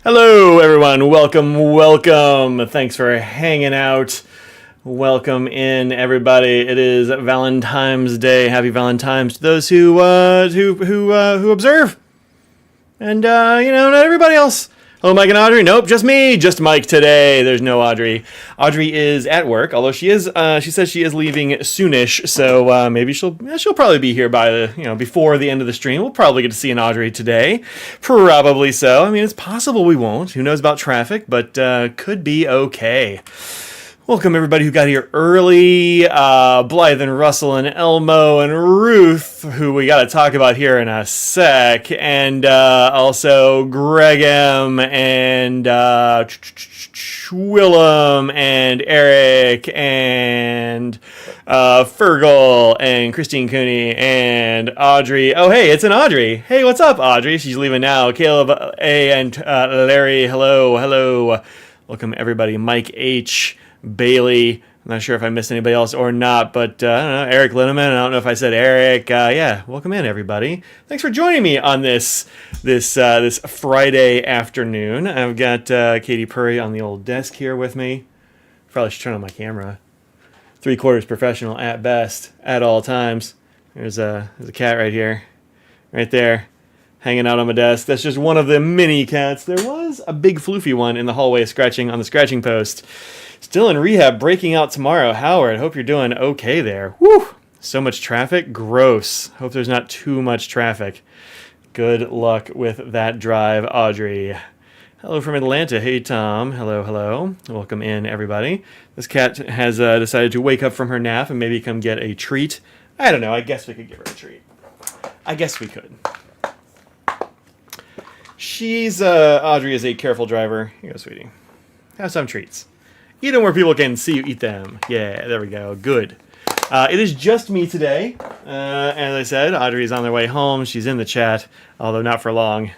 Hello, everyone. Welcome. Thanks for hanging out. Welcome in, everybody. It is Valentine's Day. Happy Valentine's to those who observe, and not everybody else. Hello, Mike and Audrey. Nope, just me, just Mike today. There's no Audrey. Audrey is at work, although she says she is leaving soonish. So maybe she'll probably be here by before the end of the stream. We'll probably get to see an Audrey today, probably so. I mean, it's possible we won't. Who knows about traffic? But could be okay. Welcome, everybody who got here early. Blythe and Russell and Elmo and Ruth, who we got to talk about here in a sec. And also Greg M. and Willem and Eric and Fergal and Christine Cooney and Audrey. Oh, hey, it's an Audrey. Hey, what's up, Audrey? She's leaving now. Caleb A. and Larry, hello. Welcome, everybody. Mike H., Bailey, I'm not sure if I missed anybody else or not, but I don't know, Eric Linneman, I don't know if I said Eric. Welcome in, everybody. Thanks for joining me on this Friday afternoon. I've got Katie Purry on the old desk here with me. Probably should turn on my camera. 3/4 professional at best, at all times. There's a cat right here, right there, hanging out on my desk. That's just one of the many cats. There was a big floofy one in the hallway scratching on the scratching post. Still in rehab, breaking out tomorrow. Howard, hope you're doing okay there. Whew! So much traffic. Gross. Hope there's not too much traffic. Good luck with that drive, Audrey. Hello from Atlanta. Hey, Tom. Hello. Welcome in, everybody. This cat has decided to wake up from her nap and maybe come get a treat. I don't know. I guess we could give her a treat. I guess we could. Audrey is a careful driver. Here you go, sweetie. Have some treats. Eat them where people can see you eat them. Yeah, there we go. Good. It is just me today. As I said, Audrey's on their way home. She's in the chat, although not for long,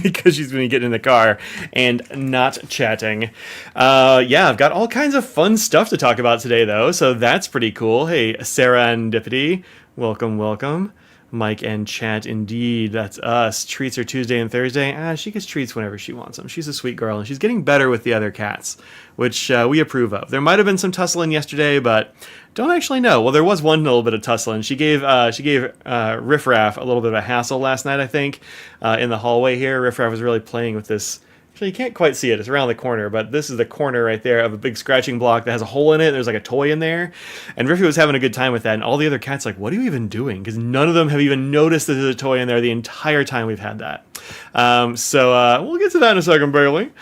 because she's going to get in the car and not chatting. I've got all kinds of fun stuff to talk about today, though, so that's pretty cool. Hey, Serendipity, welcome. Mike and chat, indeed. That's us. Treats are Tuesday and Thursday. She gets treats whenever she wants them. She's a sweet girl, and she's getting better with the other cats, which we approve of. There might have been some tussling yesterday, but don't actually know. Well, there was one little bit of tussling. She gave Riff Raff a little bit of a hassle last night, I think, in the hallway here. Riff Raff was really playing with this. Actually, you can't quite see it. It's around the corner, but this is the corner right there of a big scratching block that has a hole in it. There's like a toy in there. And Riffy was having a good time with that, and all the other cats like, what are you even doing? Because none of them have even noticed that there's a toy in there the entire time we've had that. We'll get to that in a second, Bailey.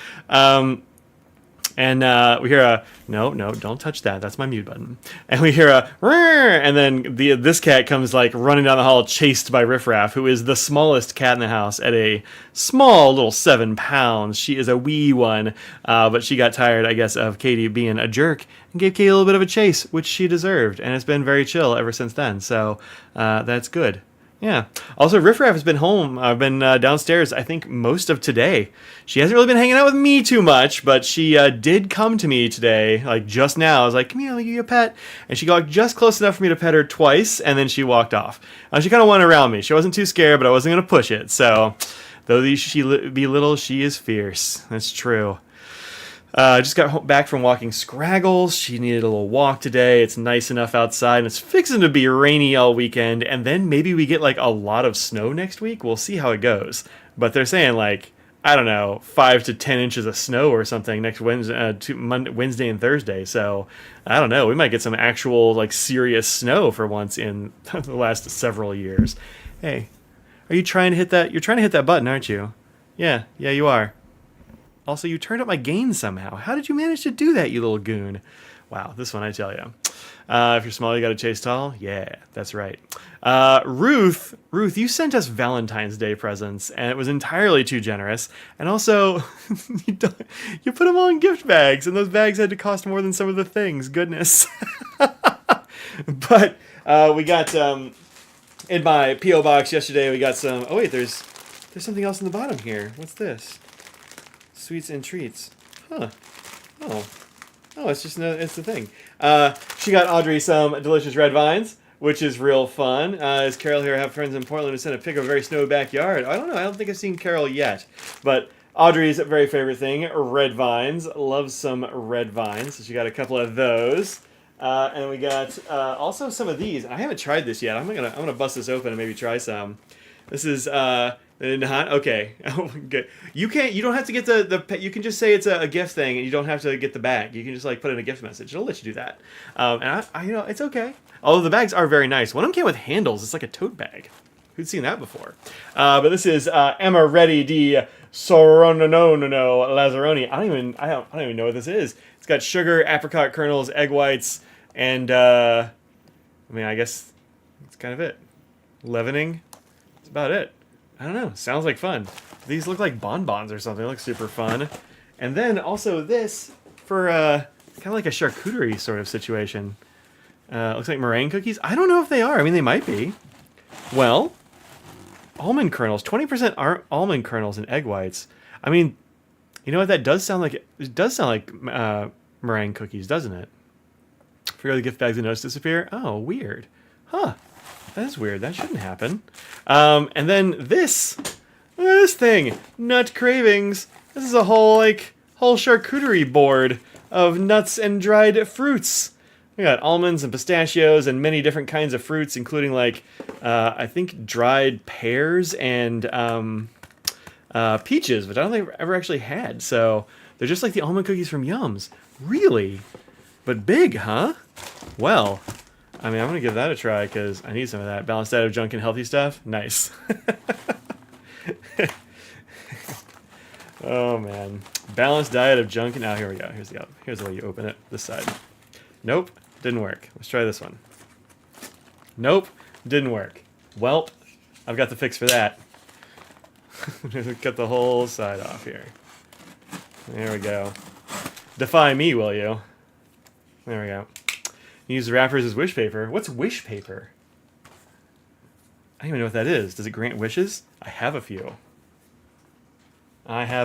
We hear a, no, don't touch that. That's my mute button. And we hear a, and then this cat comes like running down the hall chased by Riff Raff, who is the smallest cat in the house at a small little 7 pounds. She is a wee one, but she got tired, I guess, of Katie being a jerk and gave Katie a little bit of a chase, which she deserved. And it's been very chill ever since then. So that's good. Yeah. Also, Riff Raff has been home. I've been downstairs, I think, most of today. She hasn't really been hanging out with me too much, but she did come to me today, like just now. I was like, come here, I'll give you a pet. And she got just close enough for me to pet her twice, and then she walked off. She kind of went around me. She wasn't too scared, but I wasn't going to push it. So, though she be little, she is fierce. That's true. Just got back from walking Scraggles. She needed a little walk today. It's nice enough outside, and it's fixing to be rainy all weekend. And then maybe we get like a lot of snow next week. We'll see how it goes. But they're saying like, I don't know, 5 to 10 inches of snow or something next Wednesday and Thursday. So I don't know. We might get some actual like serious snow for once in the last several years. Hey, are you trying to hit that? You're trying to hit that button, aren't you? Yeah, you are. Also, you turned up my gain somehow. How did you manage to do that, you little goon? Wow, this one, I tell you. If you're small, you got to chase tall. Yeah, that's right. Ruth, you sent us Valentine's Day presents, and it was entirely too generous. And also, you put them all in gift bags, and those bags had to cost more than some of the things. Goodness. But we got, in my P.O. box yesterday, we got some... Oh, wait, there's something else in the bottom here. What's this? Sweets and treats. Huh. Oh, it's just it's the thing. She got Audrey some delicious red vines, which is real fun. Is Carol here? I have friends in Portland who sent a pic of a very snowy backyard. I don't know. I don't think I've seen Carol yet. But Audrey's very favorite thing, red vines. Loves some red vines. So she got a couple of those. And we got also some of these. I haven't tried this yet. I'm gonna bust this open and maybe try some. This is not okay. Good. You don't have to get the. You can just say it's a gift thing, and you don't have to get the bag. You can just like put in a gift message. It'll let you do that. And I it's okay. Although the bags are very nice. One of them came with handles. It's like a tote bag. Who'd seen that before? But this is Amaretti di Sorononono Lazzaroni. I don't even know what this is. It's got sugar, apricot kernels, egg whites, and I mean, I guess that's kind of it. Leavening. That's about it. I don't know. Sounds like fun. These look like bonbons or something. They look super fun. And then also this for kind of like a charcuterie sort of situation. Looks like meringue cookies. I don't know if they are. I mean, they might be. Well, almond kernels. 20% are almond kernels and egg whites. I mean, you know what? That does sound like it does sound like meringue cookies, doesn't it? Forget the gift bags and notes disappear. Oh, weird. Huh. That is weird. That shouldn't happen. And then this thing, Nut Cravings. This is a whole charcuterie board of nuts and dried fruits. We got almonds and pistachios and many different kinds of fruits, including like I think dried pears and peaches, which I don't think I've ever actually had. So they're just like the almond cookies from Yums. Really? But big, huh? Well, I mean, I'm going to give that a try because I need some of that. Balanced diet of junk and healthy stuff? Nice. Oh, man. Balanced diet of junk and... Oh, here we go. Here's the way you open it. This side. Nope. Didn't work. Let's try this one. Nope. Didn't work. Welp. I've got the fix for that. Cut the whole side off here. There we go. Defy me, will you? There we go. Use the wrappers as wish paper. What's wish paper? I don't even know what that is. Does it grant wishes? I have a few. Uh-huh.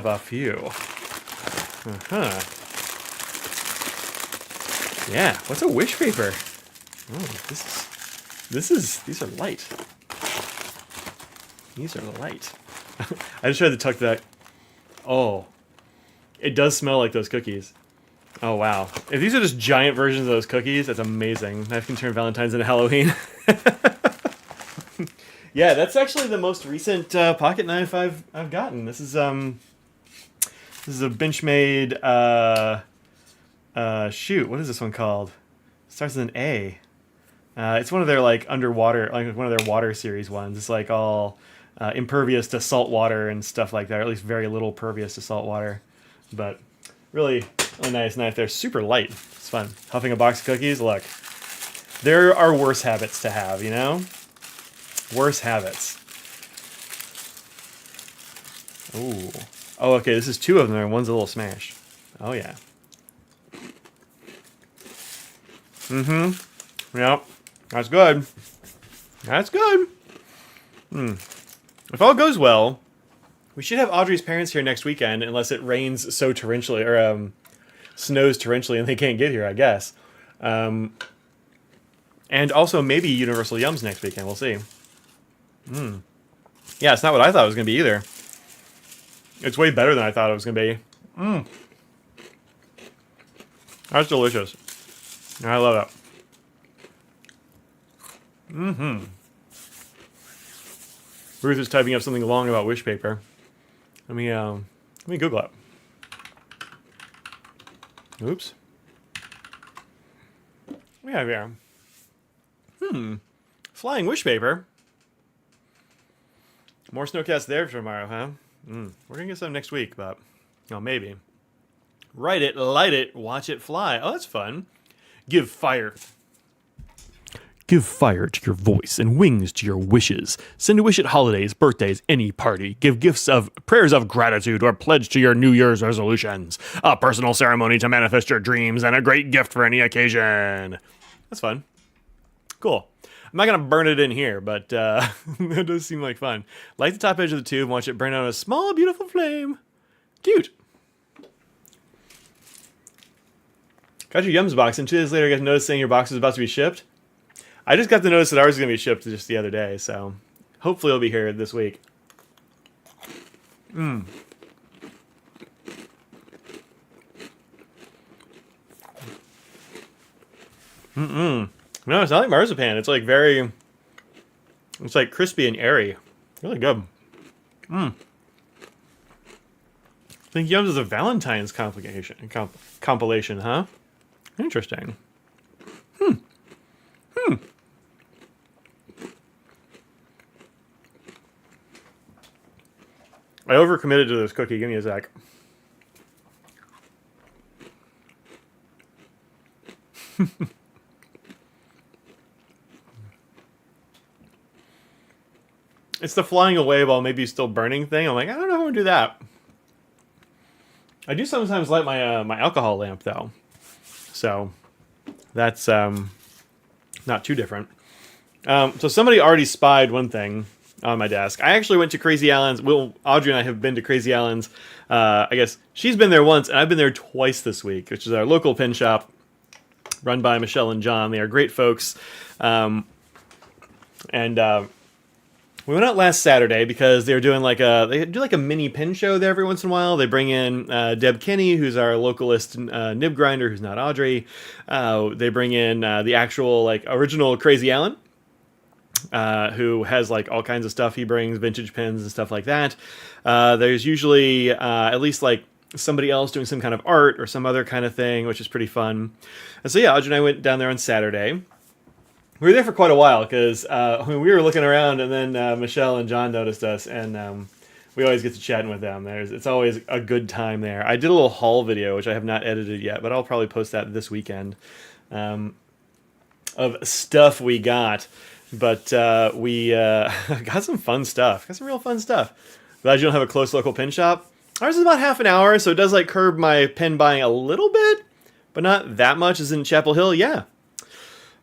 Yeah, what's a wish paper? Oh, these are light. These are light. I just tried to tuck that. Oh, it does smell like those cookies. Oh, wow. If these are just giant versions of those cookies, that's amazing. Knife can turn Valentine's into Halloween. Yeah, that's actually the most recent pocket knife I've gotten. This is a Benchmade, shoot, what is this one called? It starts with an A. It's one of their, like, underwater, like one of their water series ones. It's, like, all impervious to salt water and stuff like that, or at least very little pervious to salt water. But really nice knife. They're super light. It's fun. Huffing a box of cookies, look. There are worse habits to have, you know? Worse habits. Ooh. Oh, okay, this is two of them, and one's a little smashed. Oh, yeah. Mm-hmm. Yep. That's good. That's good. If all goes well, we should have Audrey's parents here next weekend, unless it rains so torrentially, or snows torrentially and they can't get here, I guess. And also maybe Universal Yums next weekend. We'll see. Yeah, it's not what I thought it was going to be either. It's way better than I thought it was going to be. That's delicious. I love it. Ruth is typing up something long about wish paper. Let me Google it. Oops. We have here. Flying wish paper. More snowcast there for tomorrow, huh? We're gonna get some next week, but maybe. Write it, light it, watch it fly. Oh, that's fun. Give fire. Give fire to your voice and wings to your wishes. Send a wish at holidays, birthdays, any party. Give gifts of prayers of gratitude or pledge to your New Year's resolutions. A personal ceremony to manifest your dreams and a great gift for any occasion. That's fun. Cool. I'm not going to burn it in here, but it does seem like fun. Light the top edge of the tube and watch it burn out a small, beautiful flame. Cute. Got your Yums box, and 2 days later I got a notice saying your box is about to be shipped. I just got the notice that ours is going to be shipped just the other day, so hopefully it'll be here this week. No, it's not like marzipan. It's like very, it's like crispy and airy. Really good. I think Yums is a Valentine's compilation, huh? Interesting. I overcommitted to this cookie. Give me a sec. It's the flying away while maybe still burning thing. I'm like, I don't know how to do that. I do sometimes light my my alcohol lamp though, so that's not too different. So somebody already spied one thing on my desk. I actually went to Crazy Allen's. Well, Audrey and I have been to Crazy Allen's. I guess she's been there once, and I've been there twice this week, which is our local pin shop run by Michelle and John. They are great folks. And we went out last Saturday because they were doing they do like a mini pin show there every once in a while. They bring in Deb Kinney, who's our localist nib grinder, who's not Audrey. They bring in the actual like original Crazy Allen, who has like all kinds of stuff. He brings vintage pins and stuff like that. There's usually at least like somebody else doing some kind of art or some other kind of thing, which is pretty fun. And so yeah, Audrey and I went down there on Saturday. We were there for quite a while because we were looking around, and then Michelle and John noticed us, and we always get to chatting with them. It's always a good time there. I did a little haul video, which I have not edited yet, but I'll probably post that this weekend, of stuff we got. But we got some fun stuff. Got some real fun stuff. Glad you don't have a close local pin shop. Ours is about half an hour, so it does like curb my pin buying a little bit, but not that much. Is in Chapel Hill, yeah.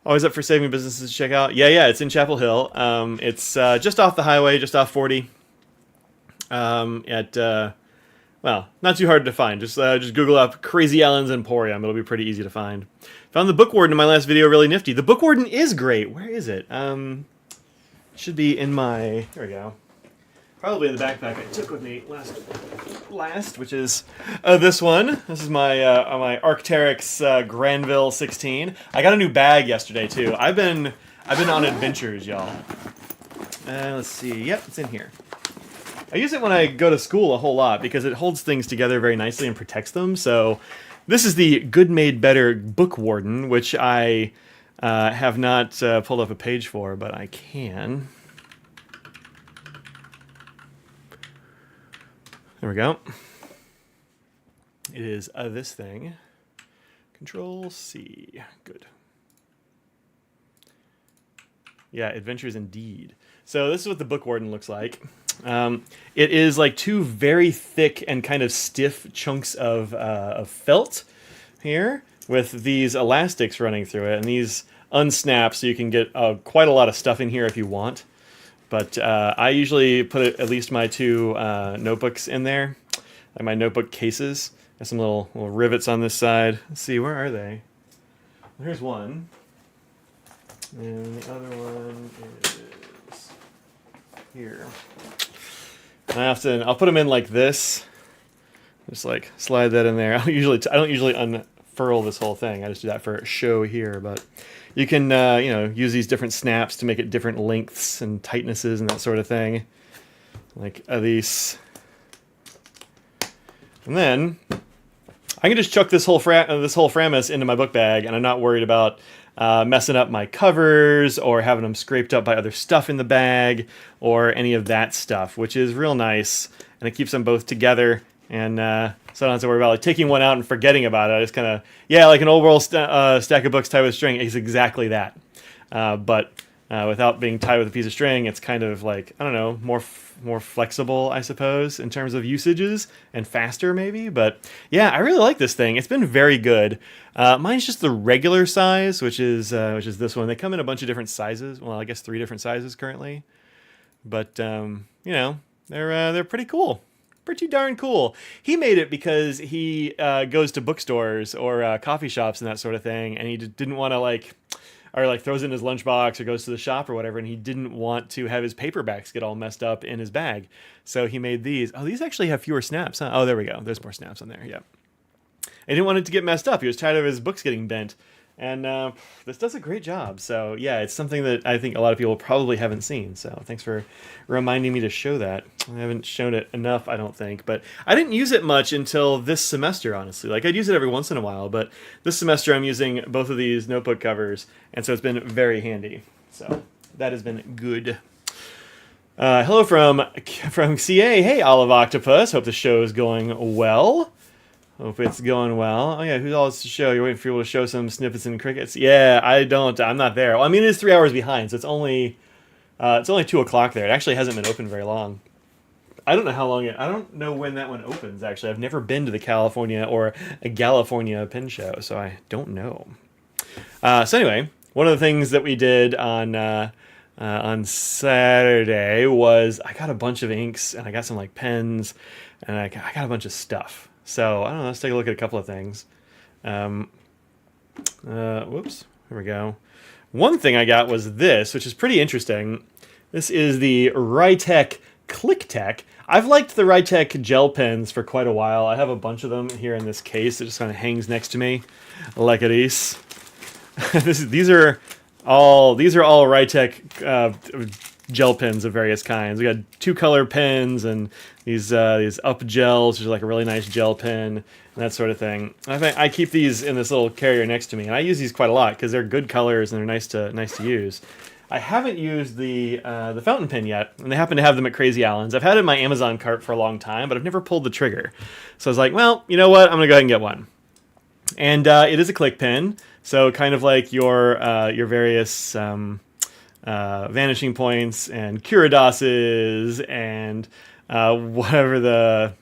Always up for saving businesses to check out. Yeah, it's in Chapel Hill. It's just off the highway, just off 40. Well, not too hard to find. Just Google up Crazy Allen's Emporium. It'll be pretty easy to find. Found the Book Warden in my last video really nifty. The Book Warden is great. Where is it? Should be in my... There we go. Probably in the backpack I took with me last, which is this one. This is my my Arc'teryx Granville 16. I got a new bag yesterday too. I've been on adventures, y'all. Let's see. Yep, it's in here. I use it when I go to school a whole lot because it holds things together very nicely and protects them. So this is the Good Made Better Book Warden, which I have not pulled up a page for, but I can. There we go. It is this thing. Control C. Good. Yeah, adventures indeed. So this is what the Book Warden looks like. It is like two very thick and kind of stiff chunks of felt here with these elastics running through it, and these unsnap so you can get quite a lot of stuff in here if you want. But I usually put at least my two notebooks in there, like my notebook cases. Got some little rivets on this side. Let's see, where are they? Here's one. And the other one is here. And I'll put them in like this. Just like slide that in there. I don't usually unfurl this whole thing. I just do that for show here, but you can use these different snaps to make it different lengths and tightnesses and that sort of thing. Like these. And then I can just chuck this whole Framus into my book bag, and I'm not worried about messing up my covers or having them scraped up by other stuff in the bag or any of that stuff, which is real nice. And it keeps them both together, and so I don't have to worry about like taking one out and forgetting about it. I just kind of, like an old world stack of books tied with string is exactly that. But without being tied with a piece of string, it's kind of like, I don't know, more flexible, I suppose, in terms of usages, and faster maybe. But yeah, I really like this thing. It's been very good. Mine's just the regular size, which is this one. They come in a bunch of different sizes. Well, I guess 3 different sizes currently. But they're pretty cool. Pretty darn cool. He made it because he goes to bookstores or coffee shops and that sort of thing, and he didn't want to throws it in his lunchbox or goes to the shop or whatever, and he didn't want to have his paperbacks get all messed up in his bag. So he made these. Oh, these actually have fewer snaps, huh? Oh, there we go. There's more snaps on there, yeah. He didn't want it to get messed up. He was tired of his books getting bent. And this does a great job. So yeah, it's something that I think a lot of people probably haven't seen. So thanks for reminding me to show that. I haven't shown it enough, I don't think. But I didn't use it much until this semester, honestly. Like I'd use it every once in a while, but this semester I'm using both of these notebook covers, and so it's been very handy. So that has been good. Hello from CA. Hey, Olive Octopus. Hope the show is going well. Hope it's going well. Oh yeah, who's all this to show? You're waiting for people to show some snippets and crickets. Yeah, I'm not there. Well, I mean, it is 3 hours behind, so it's only 2 o'clock there. It actually hasn't been open very long. I don't know how long I don't know when that one opens. Actually, I've never been to the California or a California Pin Show, so I don't know. So anyway, one of the things that we did on Saturday was I got a bunch of inks and I got some like pens and I got a bunch of stuff. So I don't know. Let's take a look at a couple of things. Whoops. Here we go. One thing I got was this, which is pretty interesting. This is the Rytec Click Tech. I've liked the Rytec gel pens for quite a while. I have a bunch of them here in this case. It just kind of hangs next to me, like it is. These are all Rytec gel pens of various kinds. We got 2-color pens and these up gels, which is like a really nice gel pen and that sort of thing. I keep these in this little carrier next to me, and I use these quite a lot because they're good colors and they're nice to use. I haven't used the fountain pen yet, and they happen to have them at Crazy Allen's. I've had it in my Amazon cart for a long time, but I've never pulled the trigger. So I was like, well, you know what? I'm gonna go ahead and get one. And it is a click pen, so kind of like your various vanishing points and Curados's and whatever the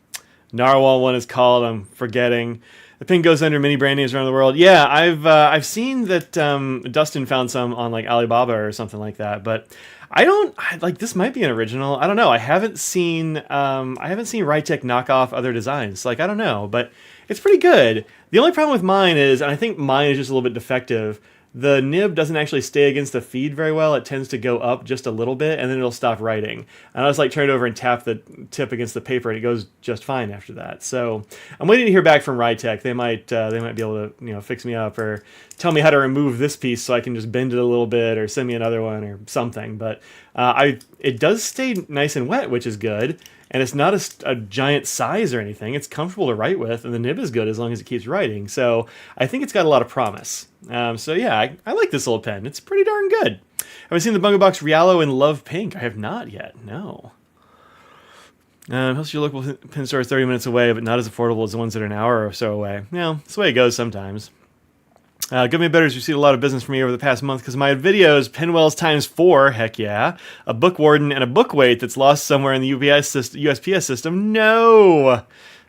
Narwhal one is called, I'm forgetting. The pen goes under many brand names around the world. Yeah, I've seen that Dustin found some on like Alibaba or something like that, but this might be an original. I don't know. I haven't seen Rytec knock off other designs. Like I don't know, but it's pretty good. The only problem with mine is, and I think mine is just a little bit defective, the nib doesn't actually stay against the feed very well. It tends to go up just a little bit, and then it'll stop writing. And I just like turn it over and tap the tip against the paper, and it goes just fine after that. So I'm waiting to hear back from Rytec. They might be able to fix me up or tell me how to remove this piece so I can just bend it a little bit or send me another one or something. But it does stay nice and wet, which is good. And it's not a giant size or anything. It's comfortable to write with, and the nib is good as long as it keeps writing. So I think it's got a lot of promise. So yeah, I like this little pen. It's pretty darn good. Have I seen the Bungo Box Riallo in Love Pink? I have not yet. No. Most of your local pen store is 30 minutes away, but not as affordable as the ones that are an hour or so away. Yeah, that's the way it goes sometimes. Give Me a Better's received a lot of business from me over the past month because my videos, Pinwells times 4, heck yeah, a book warden, and a book weight that's lost somewhere in the USPS system. No!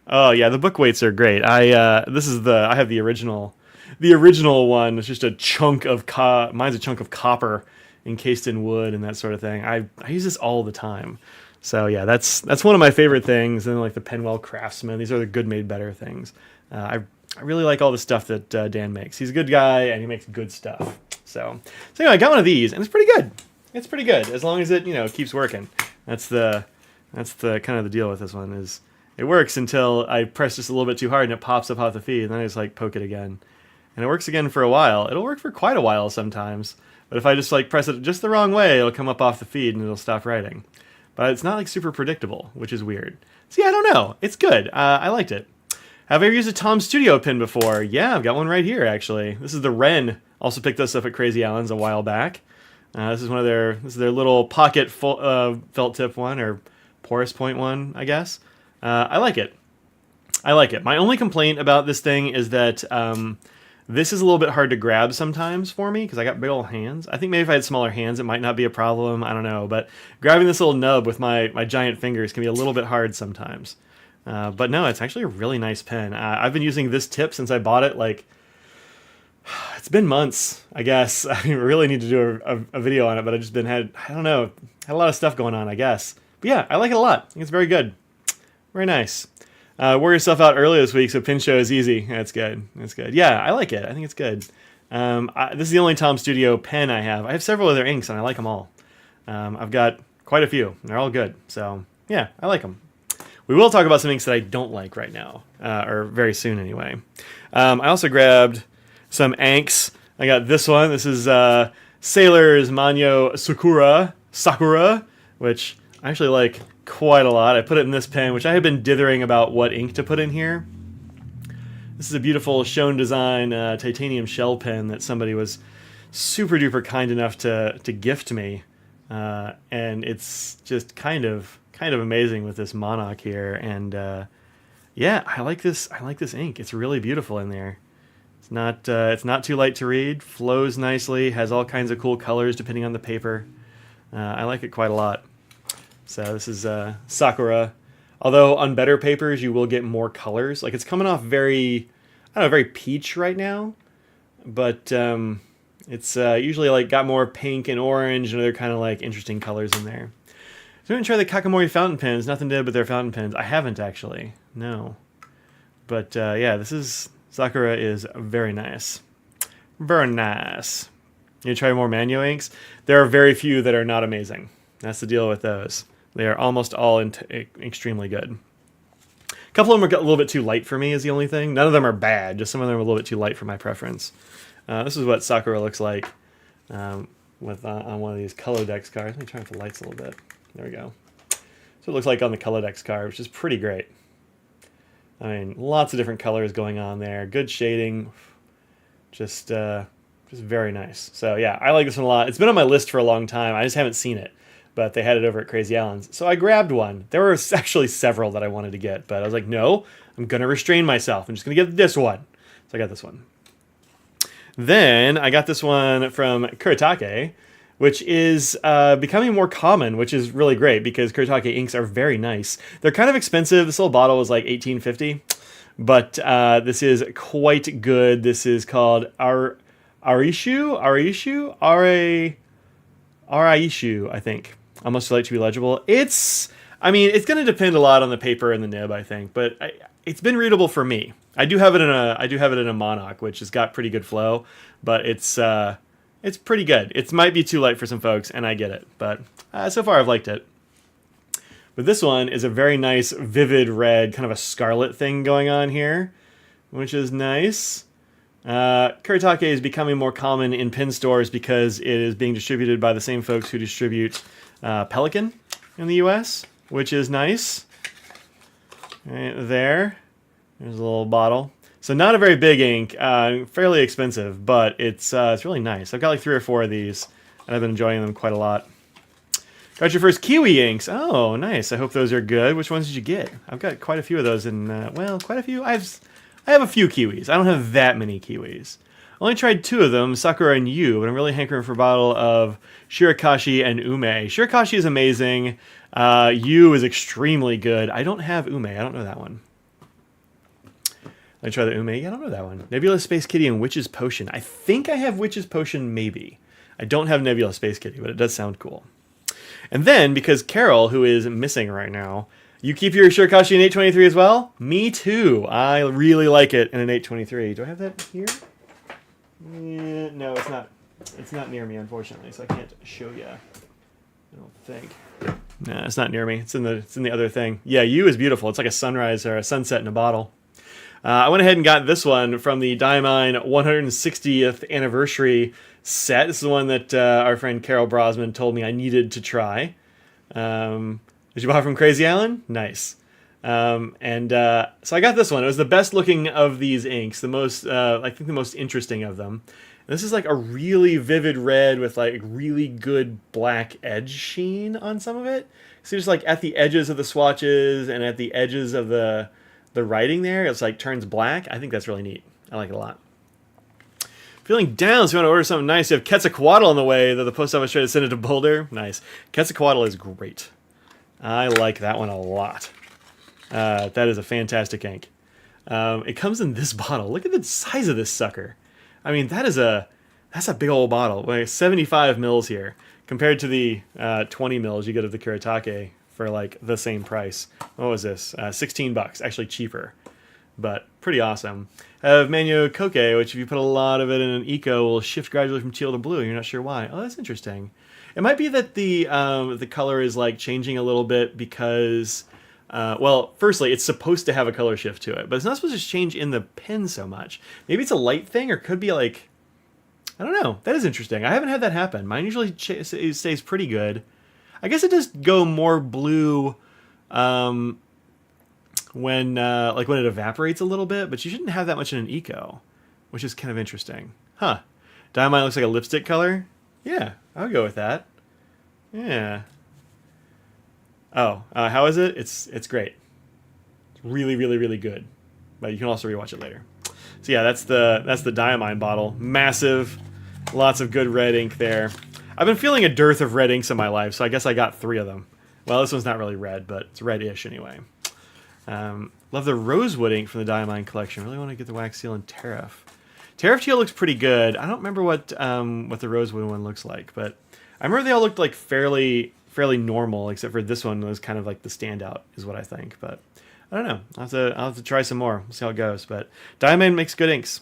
Oh yeah, the book weights are great. I have the original. The original one is just a chunk of mine's a chunk of copper encased in wood and that sort of thing. I use this all the time. So yeah, that's one of my favorite things. And then like the Penwell Craftsman, these are the Good Made Better things. I really like all the stuff that Dan makes. He's a good guy, and he makes good stuff. So anyway, I got one of these, and it's pretty good. It's pretty good, as long as it, keeps working. That's the kind of the deal with this one, is it works until I press just a little bit too hard, and it pops up off the feed, and then I just, poke it again. And it works again for a while. It'll work for quite a while sometimes. But if I just, press it just the wrong way, it'll come up off the feed, and it'll stop writing. But it's not, super predictable, which is weird. So yeah, I don't know. It's good. I liked it. Have I ever used a Tom Studio pen before? Yeah, I've got one right here, actually. This is the Wren. Also picked this up at Crazy Allen's a while back. This is their little pocket felt tip one, or porous point one, I guess. I like it. My only complaint about this thing is that this is a little bit hard to grab sometimes for me, because I got big old hands. I think maybe if I had smaller hands, it might not be a problem. I don't know. But grabbing this little nub with my giant fingers can be a little bit hard sometimes. But no, it's actually a really nice pen. I've been using this tip since I bought it, it's been months, I guess. I really need to do a video on it, but I've just had a lot of stuff going on, I guess. But yeah, I like it a lot. I think it's very good. Very nice. Wore yourself out early this week, so pin show is easy. That's good. Yeah, I like it. I think it's good. This is the only Tom Studio pen I have. I have several other inks, and I like them all. I've got quite a few. And they're all good. So yeah, I like them. We will talk about some inks that I don't like right now, or very soon anyway. I also grabbed some Anks I got this one. This is Sailor's Manyo Sakura, which I actually like quite a lot. I put it in this pen, which I had been dithering about what ink to put in here. This is a beautiful Shown Design titanium shell pen that somebody was super duper kind enough to gift me, and it's just kind of amazing with this monarch here. And yeah, I like this. I like this ink. It's really beautiful in there. It's not too light to read. Flows nicely. Has all kinds of cool colors depending on the paper. I like it quite a lot. So this is Sakura. Although on better papers you will get more colors. Like it's coming off very, I don't know, very peach right now. But it's usually like got more pink and orange and other kind of like interesting colors in there. So I'm going to try the Kakamori fountain pens. Nothing to do with their fountain pens. I haven't actually. No. But yeah, this is, Sakura is very nice. Very nice. You try more Manyo inks? There are very few that are not amazing. That's the deal with those. They are almost all extremely good. A couple of them are a little bit too light for me is the only thing. None of them are bad, just some of them are a little bit too light for my preference. This is what Sakura looks like with on one of these Colodex cards. Let me turn off the lights a little bit. There we go. So it looks like on the Colodex card, which is pretty great. I mean, lots of different colors going on there. Good shading. Just very nice. So yeah, I like this one a lot. It's been on my list for a long time. I just haven't seen it. But they had it over at Crazy Allen's. So I grabbed one. There were actually several that I wanted to get, but I was like, no, I'm going to restrain myself. I'm just going to get this one. So I got this one. Then I got this one from Kuretake, which is becoming more common, which is really great because Kuretake inks are very nice. They're kind of expensive. This little bottle was like $18.50, but this is quite good. This is called Araishu, I think. Almost like to be legible. I mean, it's going to depend a lot on the paper and the nib, I think, but it's been readable for me. I do have it in a Monarch, which has got pretty good flow, but it's pretty good. It might be too light for some folks, and I get it, but so far I've liked it. But this one is a very nice, vivid red, kind of a scarlet thing going on here, which is nice. Kuretake is becoming more common in pen stores because it is being distributed by the same folks who distribute Pelikan in the US, which is nice. Right there's a little bottle. So not a very big ink, fairly expensive, but it's really nice. I've got like 3 or 4 of these, and I've been enjoying them quite a lot. Got your first Kiwi inks. Oh, nice. I hope those are good. Which ones did you get? I've got quite a few of those, and well, quite a few. I have a few Kiwis. I don't have that many Kiwis. I only tried 2 of them, Sakura and Yu, but I'm really hankering for a bottle of Shirakashi and Ume. Shirakashi is amazing. Yu is extremely good. I don't have Ume. I don't know that one. Let me try the Ume. Yeah, I don't know that one. Nebula Space Kitty and Witch's Potion. I think I have Witch's Potion, maybe. I don't have Nebula Space Kitty, but it does sound cool. And then, because Carol, who is missing right now, you keep your Shirakashi in 823 as well? Me too. I really like it in an 823. Do I have that here? Yeah, no, it's not. It's not near me, unfortunately, so I can't show you. I don't think. No, it's not near me. It's in the other thing. Yeah, Yu is beautiful. It's like a sunrise or a sunset in a bottle. I went ahead and got this one from the Diamine 160th anniversary set. This is the one that our friend Carol Brosman told me I needed to try. Did you buy it from Crazy Allen? Nice. So I got this one. It was the best looking of these inks, the most, I think the most interesting of them. And this is like a really vivid red with like really good black edge sheen on some of it. So just like at the edges of the swatches and at the edges of the writing there, it's like turns black. I think that's really neat. I like it a lot. Feeling down, so you want to order something nice. You have Quetzalcoatl on the way that the post office tried to send it to Boulder. Nice. Quetzalcoatl is great. I like that one a lot. That is a fantastic ink. It comes in this bottle. Look at the size of this sucker. I mean, that's a big old bottle. Like 75 mils here, compared to the 20 mils you get of the Kuretake for like the same price. What was this? $16, actually cheaper, but pretty awesome. I have Manyo Koke, which if you put a lot of it in an eco, will shift gradually from teal to blue. You're not sure why. Oh, that's interesting. It might be that the color is like changing a little bit because, well, firstly, it's supposed to have a color shift to it, but it's not supposed to change in the pen so much. Maybe it's a light thing, or could be like, I don't know. That is interesting. I haven't had that happen. Mine usually stays pretty good. I guess it does go more blue um, when it evaporates a little bit, but you shouldn't have that much in an eco, which is kind of interesting. Huh. Diamine looks like a lipstick color? Yeah, I'll go with that. Yeah. Oh, how is it? It's great. It's really, really, really good. But you can also rewatch it later. So yeah, that's the Diamine bottle. Massive, lots of good red ink there. I've been feeling a dearth of red inks in my life, so I guess I got 3 of them. Well, this one's not really red, but it's red-ish anyway. Love the rosewood ink from the Diamine collection. Really want to get the wax seal and Tariff. Tariff teal looks pretty good. I don't remember what the rosewood one looks like, but I remember they all looked like fairly normal, except for this one was kind of like the standout, is what I think. But I don't know. I'll have to try some more. We'll see how it goes. But Diamine makes good inks.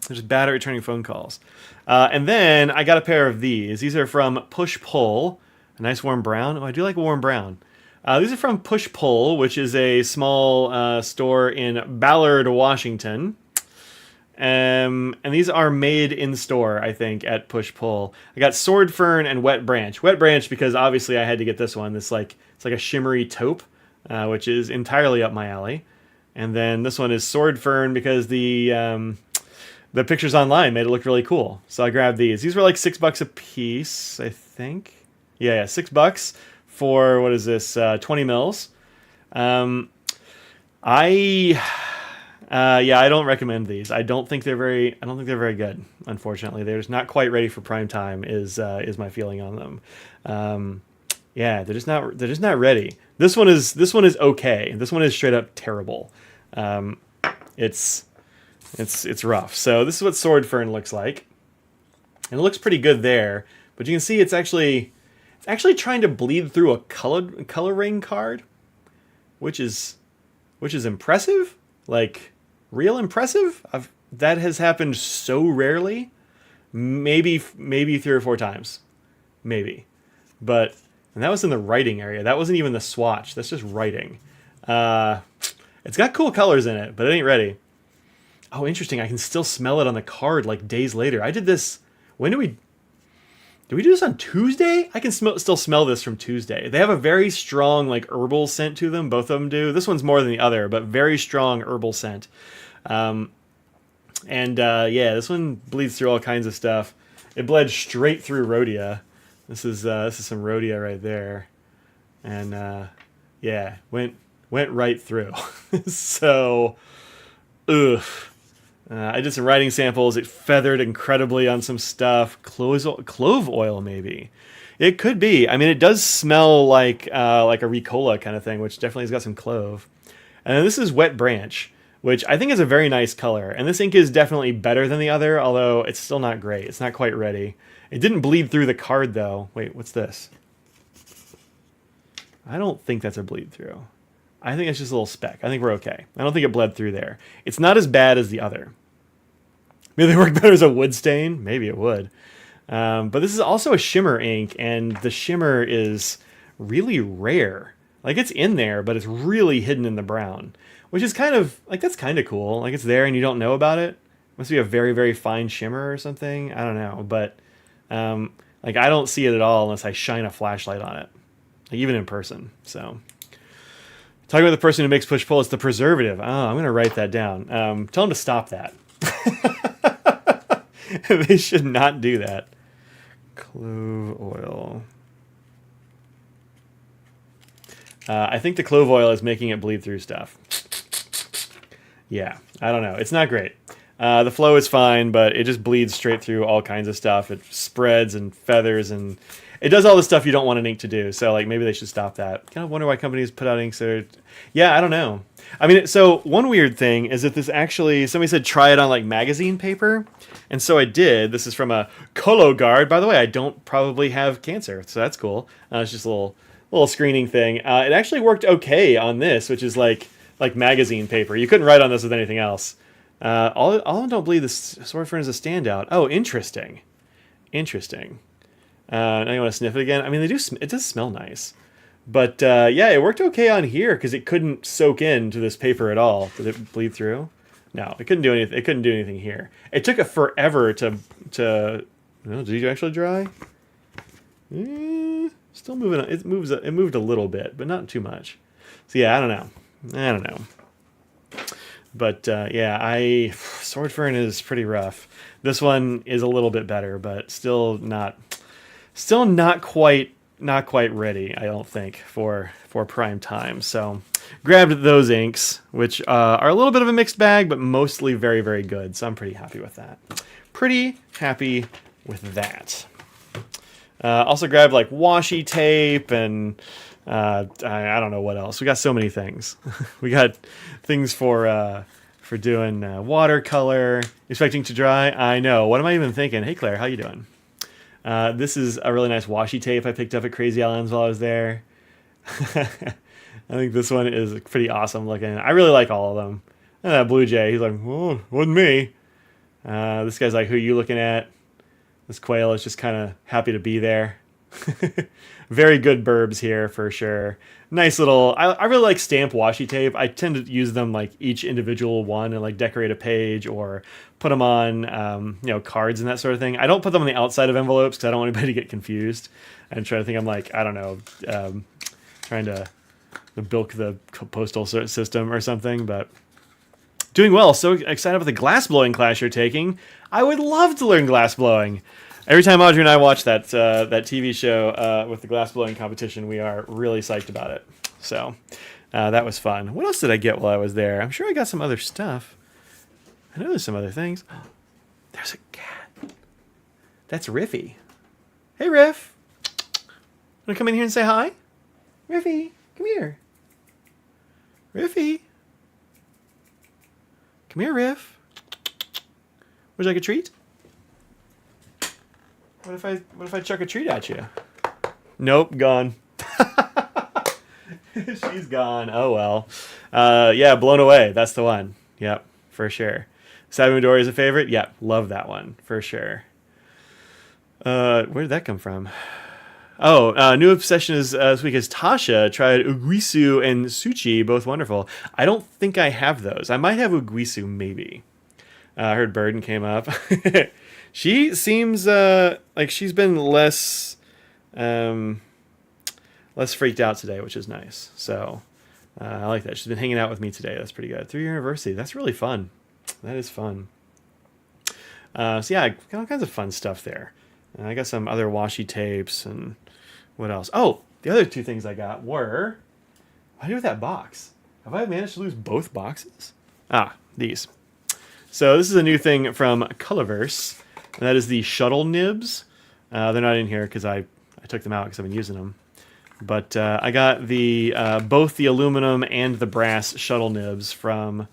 They're just bad at returning phone calls. And then I got a pair of these. These are from Push Pull. A nice warm brown. Oh, I do like a warm brown. These are from Push Pull, which is a small store in Ballard, Washington. And these are made in store, I think, at Push Pull. I got Sword Fern and Wet Branch. Wet Branch because obviously I had to get this one. It's like a shimmery taupe, which is entirely up my alley. And then this one is Sword Fern because the pictures online made it look really cool. So I grabbed these. These were like $6 a piece, I think. Yeah, $6 for, what is this, 20 mils. I don't recommend these. I don't think they're very good. Unfortunately, they're just not quite ready for prime time. Is my feeling on them. Yeah, they're just not ready. This one is okay. This one is straight up terrible. It's rough. So this is what Sword Fern looks like, and it looks pretty good there. But you can see it's actually trying to bleed through a coloring card, which is impressive. Like, real impressive. That has happened so rarely. Maybe 3 or 4 times, maybe. And that was in the writing area. That wasn't even the swatch. That's just writing. It's got cool colors in it, but it ain't ready. Oh, interesting. I can still smell it on the card like days later. I did this. When did we do this on Tuesday? I can still smell this from Tuesday. They have a very strong like herbal scent to them. Both of them do. This one's more than the other, but very strong herbal scent. This one bleeds through all kinds of stuff. It bled straight through Rhodia. This is some Rhodia right there, and went right through. So, ugh. I did some writing samples. It feathered incredibly on some stuff. Clove oil, maybe. It could be. I mean, it does smell like a Ricola kind of thing, which definitely has got some clove. And then this is Wet Branch, which I think is a very nice color. And this ink is definitely better than the other, although it's still not great. It's not quite ready. It didn't bleed through the card, though. Wait, what's this? I don't think that's a bleed through. I think it's just a little speck. I think we're okay. I don't think it bled through there. It's not as bad as the other. Maybe they work better as a wood stain. Maybe it would. But this is also a shimmer ink, and the shimmer is really rare. Like, it's in there, but it's really hidden in the brown, which is kind of, like, that's kind of cool. Like, it's there and you don't know about it. Must be a very, very fine shimmer or something. I don't know. But, I don't see it at all unless I shine a flashlight on it. Like, even in person. So, talking about the person who makes push pull, it's the preservative. Oh, I'm going to write that down. Tell them to stop that. They should not do that. Clove oil. I think the clove oil is making it bleed through stuff. Yeah, I don't know. It's not great. The flow is fine, but it just bleeds straight through all kinds of stuff. It spreads and feathers, and it does all the stuff you don't want an ink to do. So, like, maybe they should stop that. Kind of wonder why companies put out inks that are... Yeah, I don't know. I mean, so one weird thing is that this actually... Somebody said try it on, like, magazine paper. And so I did. This is from a Cologuard. By the way, I don't probably have cancer, so that's cool. It's just a little screening thing. It actually worked okay on this, which is like magazine paper. You couldn't write on this with anything else. All of them don't believe this Sword Fern is a standout. Oh, interesting. Now you want to sniff it again? I mean, it does smell nice. But, it worked okay on here because it couldn't soak into this paper at all. Did it bleed through? No, it couldn't do anything. It couldn't do anything here. It took it forever to. No, did you actually dry? Still moving. It moves. It moved a little bit, but not too much. So yeah, I don't know. I don't know. But yeah, Sword Fern is pretty rough. This one is a little bit better, but still not quite ready. I don't think for prime time. So grabbed those inks, which are a little bit of a mixed bag, but mostly very, very good. So I'm pretty happy with that. Pretty happy with that. Also grabbed like washi tape and I don't know what else. We got so many things. We got things for doing watercolor. Expecting to dry? I know. What am I even thinking? Hey Claire, how you doing? This is a really nice washi tape I picked up at Crazy Islands while I was there. I think this one is pretty awesome looking. I really like all of them. And that Blue Jay, he's like, oh, wasn't me. This guy's like, who are you looking at? This quail is just kind of happy to be there. Very good burbs here for sure. Nice little, I really like stamp washi tape. I tend to use them like each individual one and like decorate a page or put them on, cards and that sort of thing. I don't put them on the outside of envelopes because I don't want anybody to get confused and try to think I'm like, I don't know, trying to bilk the postal system or something, but doing well. So excited about the glass blowing class you're taking. I would love to learn glass blowing. Every time Audrey and I watch that TV show with the glass blowing competition, we are really psyched about it. So that was fun. What else did I get while I was there? I'm sure I got some other stuff. I know there's some other things. There's a cat. That's Riffy. Hey, Riff. Want to come in here and say hi? Riffy, come here. Riffy. Come here, Riff. Would you like a treat? What if I chuck a treat at you? Nope, gone. She's gone. Oh well. Yeah, Blown Away. That's the one. Yep, for sure. Sabu Midori is a favorite. Yep, love that one for sure. Where did that come from? Oh, new obsession is this week is Tasha tried Uguisu and Suchi, both wonderful. I don't think I have those. I might have Uguisu, maybe. I heard Burden came up. She seems like she's been less freaked out today, which is nice. So I like that. She's been hanging out with me today. That's pretty good. 3-year anniversary. That's really fun. That is fun. So yeah, got all kinds of fun stuff there. I got some other washi tapes and what else? Oh, the other two things I got were, what do I do with that box? Have I managed to lose both boxes? Ah, these. So this is a new thing from Colorverse. And that is the shuttle nibs. They're not in here because I took them out because I've been using them. But I got the both the aluminum and the brass shuttle nibs from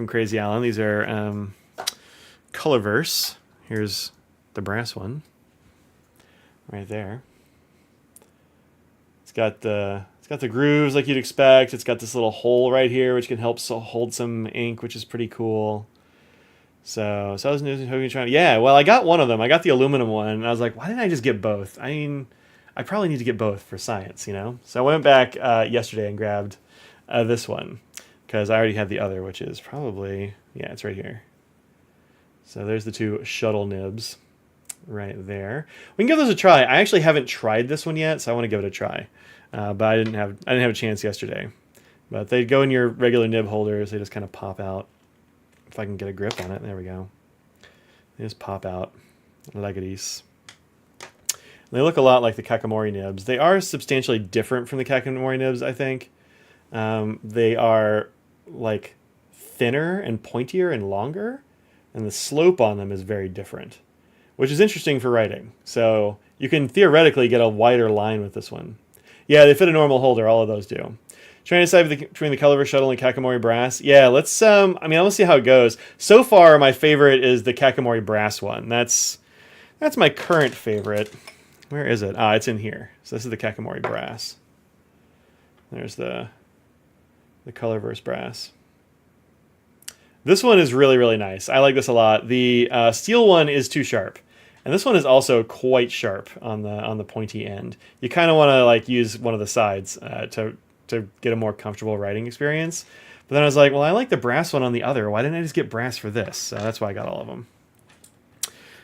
Crazy Island. These are Colorverse. Here's the brass one, right there. It's got the grooves like you'd expect. It's got this little hole right here which can help hold some ink, which is pretty cool. So I was trying. Yeah, well, I got one of them. I got the aluminum one, and I was like, why didn't I just get both? I mean, I probably need to get both for science, you know. So I went back yesterday and grabbed this one because I already had the other, which is probably it's right here. So there's the two shuttle nibs right there. We can give those a try. I actually haven't tried this one yet, so I want to give it a try. But I didn't have a chance yesterday. But they go in your regular nib holders. They just kind of pop out. If I can get a grip on it, there we go. They just pop out like these. They look a lot like the Kakamori nibs. They are substantially different from the Kakamori nibs, I think. They are like thinner and pointier and longer, and the slope on them is very different, which is interesting for writing. So you can theoretically get a wider line with this one. Yeah, they fit a normal holder. All of those do. Trying to decide between the Colorverse shuttle and Kakamori brass. Yeah, let's. I mean, let's see how it goes. So far, my favorite is the Kakamori brass one. That's my current favorite. Where is it? Ah, it's in here. So this is the Kakamori brass. There's the Colorverse brass. This one is really, really nice. I like this a lot. The steel one is too sharp, and this one is also quite sharp on the pointy end. You kind of want to like use one of the sides to get a more comfortable writing experience. But then I was like, well, I like the brass one on the other. Why didn't I just get brass for this? So that's why I got all of them.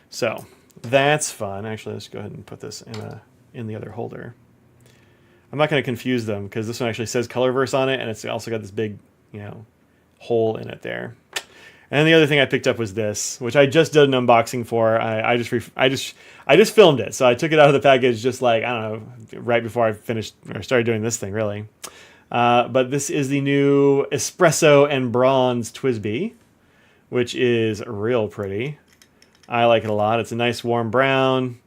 So that's fun. Actually, let's go ahead and put this in the other holder. I'm not going to confuse them because this one actually says Colorverse on it, and it's also got this big, hole in it there. And the other thing I picked up was this, which I just did an unboxing for. I just filmed it, so I took it out of the package just like, I don't know, right before I finished or started doing this thing, really. But this is the new Espresso and Bronze TWSBI, which is real pretty. I like it a lot. It's a nice warm brown.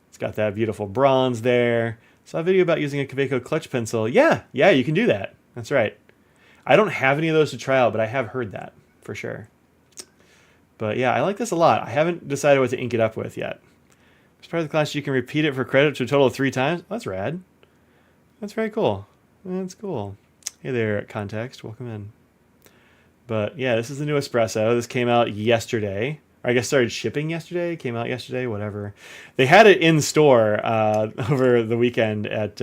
It's got that beautiful bronze there. Saw a video about using a Kaweco clutch pencil. Yeah, you can do that. That's right. I don't have any of those to try out, but I have heard that for sure. But yeah, I like this a lot. I haven't decided what to ink it up with yet. As part of the class, you can repeat it for credit to a total of 3 times. That's rad. That's very cool. That's cool. Hey there, Context. Welcome in. But yeah, this is the new Espresso. This came out yesterday. Or I guess started shipping yesterday. Came out yesterday, whatever. They had it in store over the weekend at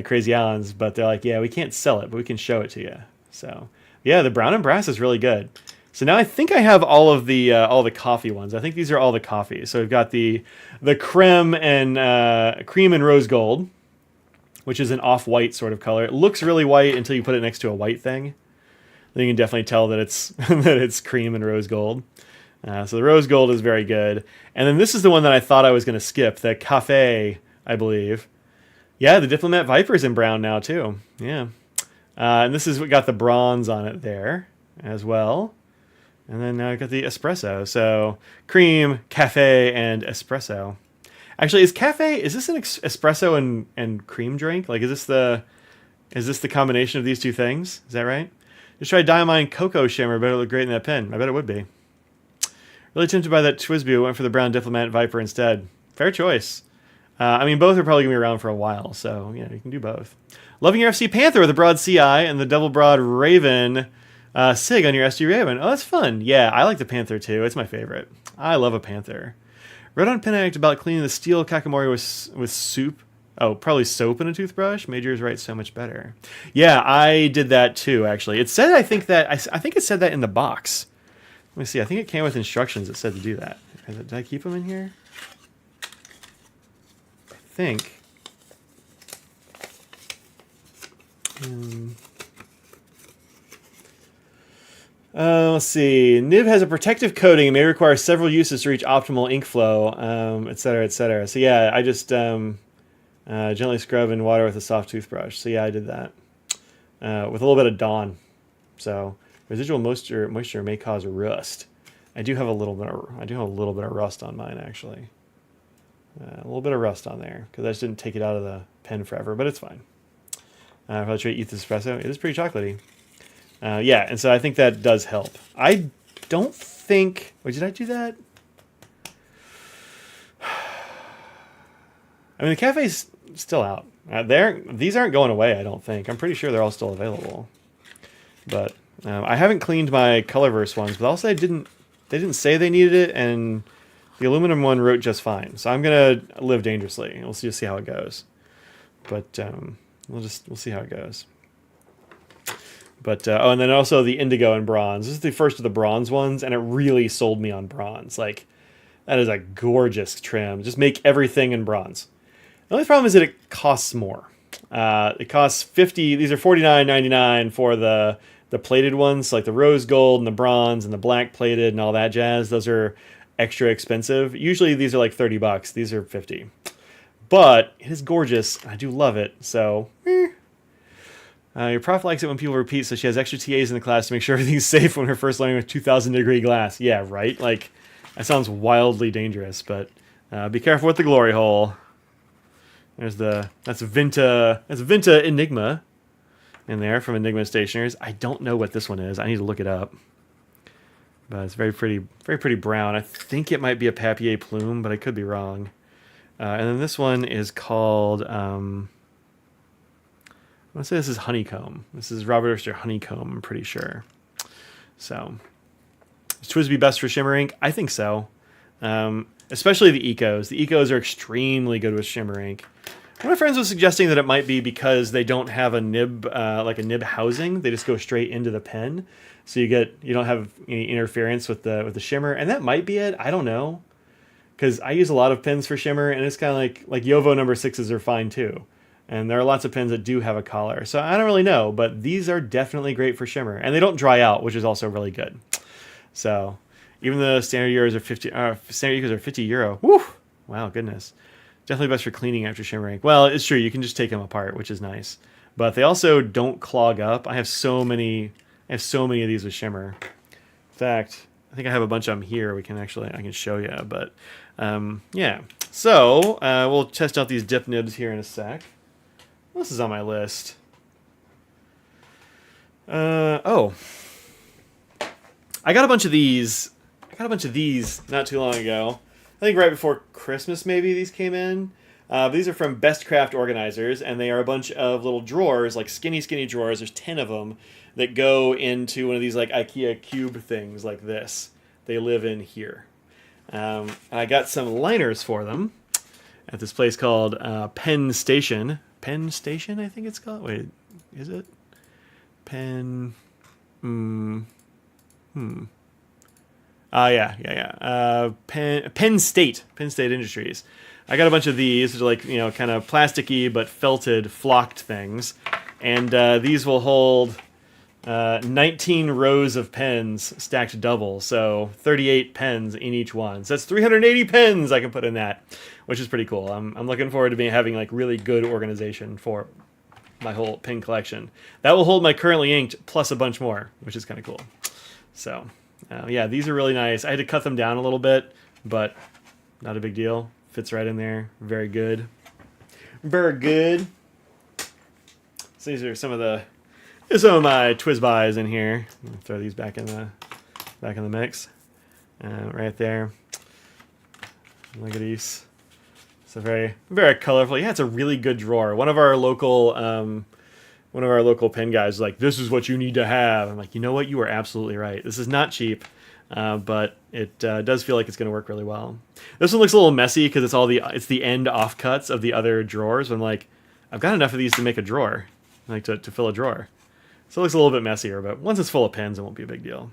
Crazy Allen's, but they're like, yeah, we can't sell it, but we can show it to you. So yeah, the brown and brass is really good. So now I think I have all the coffee ones. I think these are all the coffee. So we've got the creme and rose gold, which is an off-white sort of color. It looks really white until you put it next to a white thing. Then you can definitely tell that it's that it's cream and rose gold. So the rose gold is very good. And then this is the one that I thought I was going to skip, the Cafe, I believe. Yeah, the Diplomat Viper's in brown now too. Yeah. And this is what got the bronze on it there as well. And then now I've got the espresso. So cream, cafe, and espresso. Actually, is this an espresso and cream drink? Like, is this the combination of these two things? Is that right? Just try Diamine Cocoa Shimmer, but it'll look great in that pen. I bet it would be. Really tempted by that TWSBI, went for the brown Diplomat Viper instead. Fair choice. I mean, both are probably going to be around for a while, so, you can do both. Loving your FC Panther with a broad CI and the double broad Raven SIG on your SD Raven. Oh, that's fun. Yeah, I like the Panther too. It's my favorite. I love a Panther. Read on Pinact about cleaning the steel Kakamori with soup. Oh, probably soap and a toothbrush. Made yours write so much better. Yeah, I did that too, actually. It said, I think it said that in the box. Let me see. I think it came with instructions that said to do that. Did I keep them in here? I think. Let's see. Nib has a protective coating and may require several uses to reach optimal ink flow, etc., etc. So yeah, I just gently scrub in water with a soft toothbrush. So yeah, I did that with a little bit of Dawn. So residual moisture may cause rust. I do have a little bit of rust on mine actually. A little bit of rust on there because I just didn't take it out of the pen forever, but it's fine. Probably try to eat this espresso. It is pretty chocolatey. Yeah, and so I think that does help. I don't think... Wait, did I do that? I mean, the cafe's still out. These aren't going away, I don't think. I'm pretty sure they're all still available. But I haven't cleaned my Colorverse ones, but also they didn't say they needed it, and the aluminum one wrote just fine. So I'm going to live dangerously. We'll just see how it goes. But we'll see how it goes. But and then also the indigo and bronze. This is the first of the bronze ones, and it really sold me on bronze. Like, that is a gorgeous trim. Just make everything in bronze. The only problem is that it costs more. It costs $50. These are $49.99 for the plated ones, like the rose gold and the bronze and the black plated and all that jazz. Those are extra expensive. Usually these are like $30. These are $50. But it is gorgeous. I do love it. So. Your prof likes it when people repeat, so she has extra TAs in the class to make sure everything's safe when we're first learning with 2,000-degree glass. Yeah, right? Like, that sounds wildly dangerous, but be careful with the glory hole. That's Vinta Enigma in there from Enigma Stationers. I don't know what this one is. I need to look it up. But it's very pretty brown. I think it might be a Papier Plume, but I could be wrong. And then this one is called... I want to say this is Honeycomb. This is Robert Oyster Honeycomb, I'm pretty sure. So, is TWSBI best for shimmer ink? I think so. Especially the Ecos. The Ecos are extremely good with shimmer ink. One of my friends was suggesting that it might be because they don't have a nib, like a nib housing. They just go straight into the pen, so you don't have any interference with the shimmer, and that might be it. I don't know, because I use a lot of pens for shimmer, and it's kind of like Yovo number 6s are fine too, and there are lots of pens that do have a collar. So I don't really know, but these are definitely great for shimmer, and they don't dry out, which is also really good. So even the standard euros are standard euros are €50. Woo! Wow, goodness. Definitely best for cleaning after shimmering. Well, it's true. You can just take them apart, which is nice. But they also don't clog up. I have so many of these with shimmer. In fact, I think I have a bunch of them here. I can show you. But yeah. So we'll test out these dip nibs here in a sec. This is on my list. Oh, I got a bunch of these. Not too long ago. I think right before Christmas, maybe these came in. These are from Best Craft Organizers, and they are a bunch of little drawers, like skinny drawers. There's 10 of them that go into one of these like IKEA cube things like this. They live in here. And I got some liners for them at this place called Pen Station. Pen Station, I think it's called. Wait, is it? Pen... Yeah. Penn State Industries. I got a bunch of these, which are like, kind of plasticky but felted, flocked things. And these will hold 19 rows of pens stacked double. So 38 pens in each one. So that's 380 pens I can put in that, which is pretty cool. I'm looking forward to having like really good organization for my whole pen collection. That will hold my currently inked plus a bunch more, which is kind of cool. So... yeah, these are really nice. I had to cut them down a little bit, but not a big deal. Fits right in there. Very good. Very good. So these are some of my Twiz-Buys in here. Throw these back in the mix. Right there. Look at these. It's a very, very colorful. Yeah, it's a really good drawer. One of our local pen guys was like, this is what you need to have. I'm like, you know what? You are absolutely right. This is not cheap, but it does feel like it's going to work really well. This one looks a little messy because it's the end offcuts of the other drawers. But I'm like, I've got enough of these to make a drawer, like to fill a drawer. So it looks a little bit messier, but once it's full of pens, it won't be a big deal.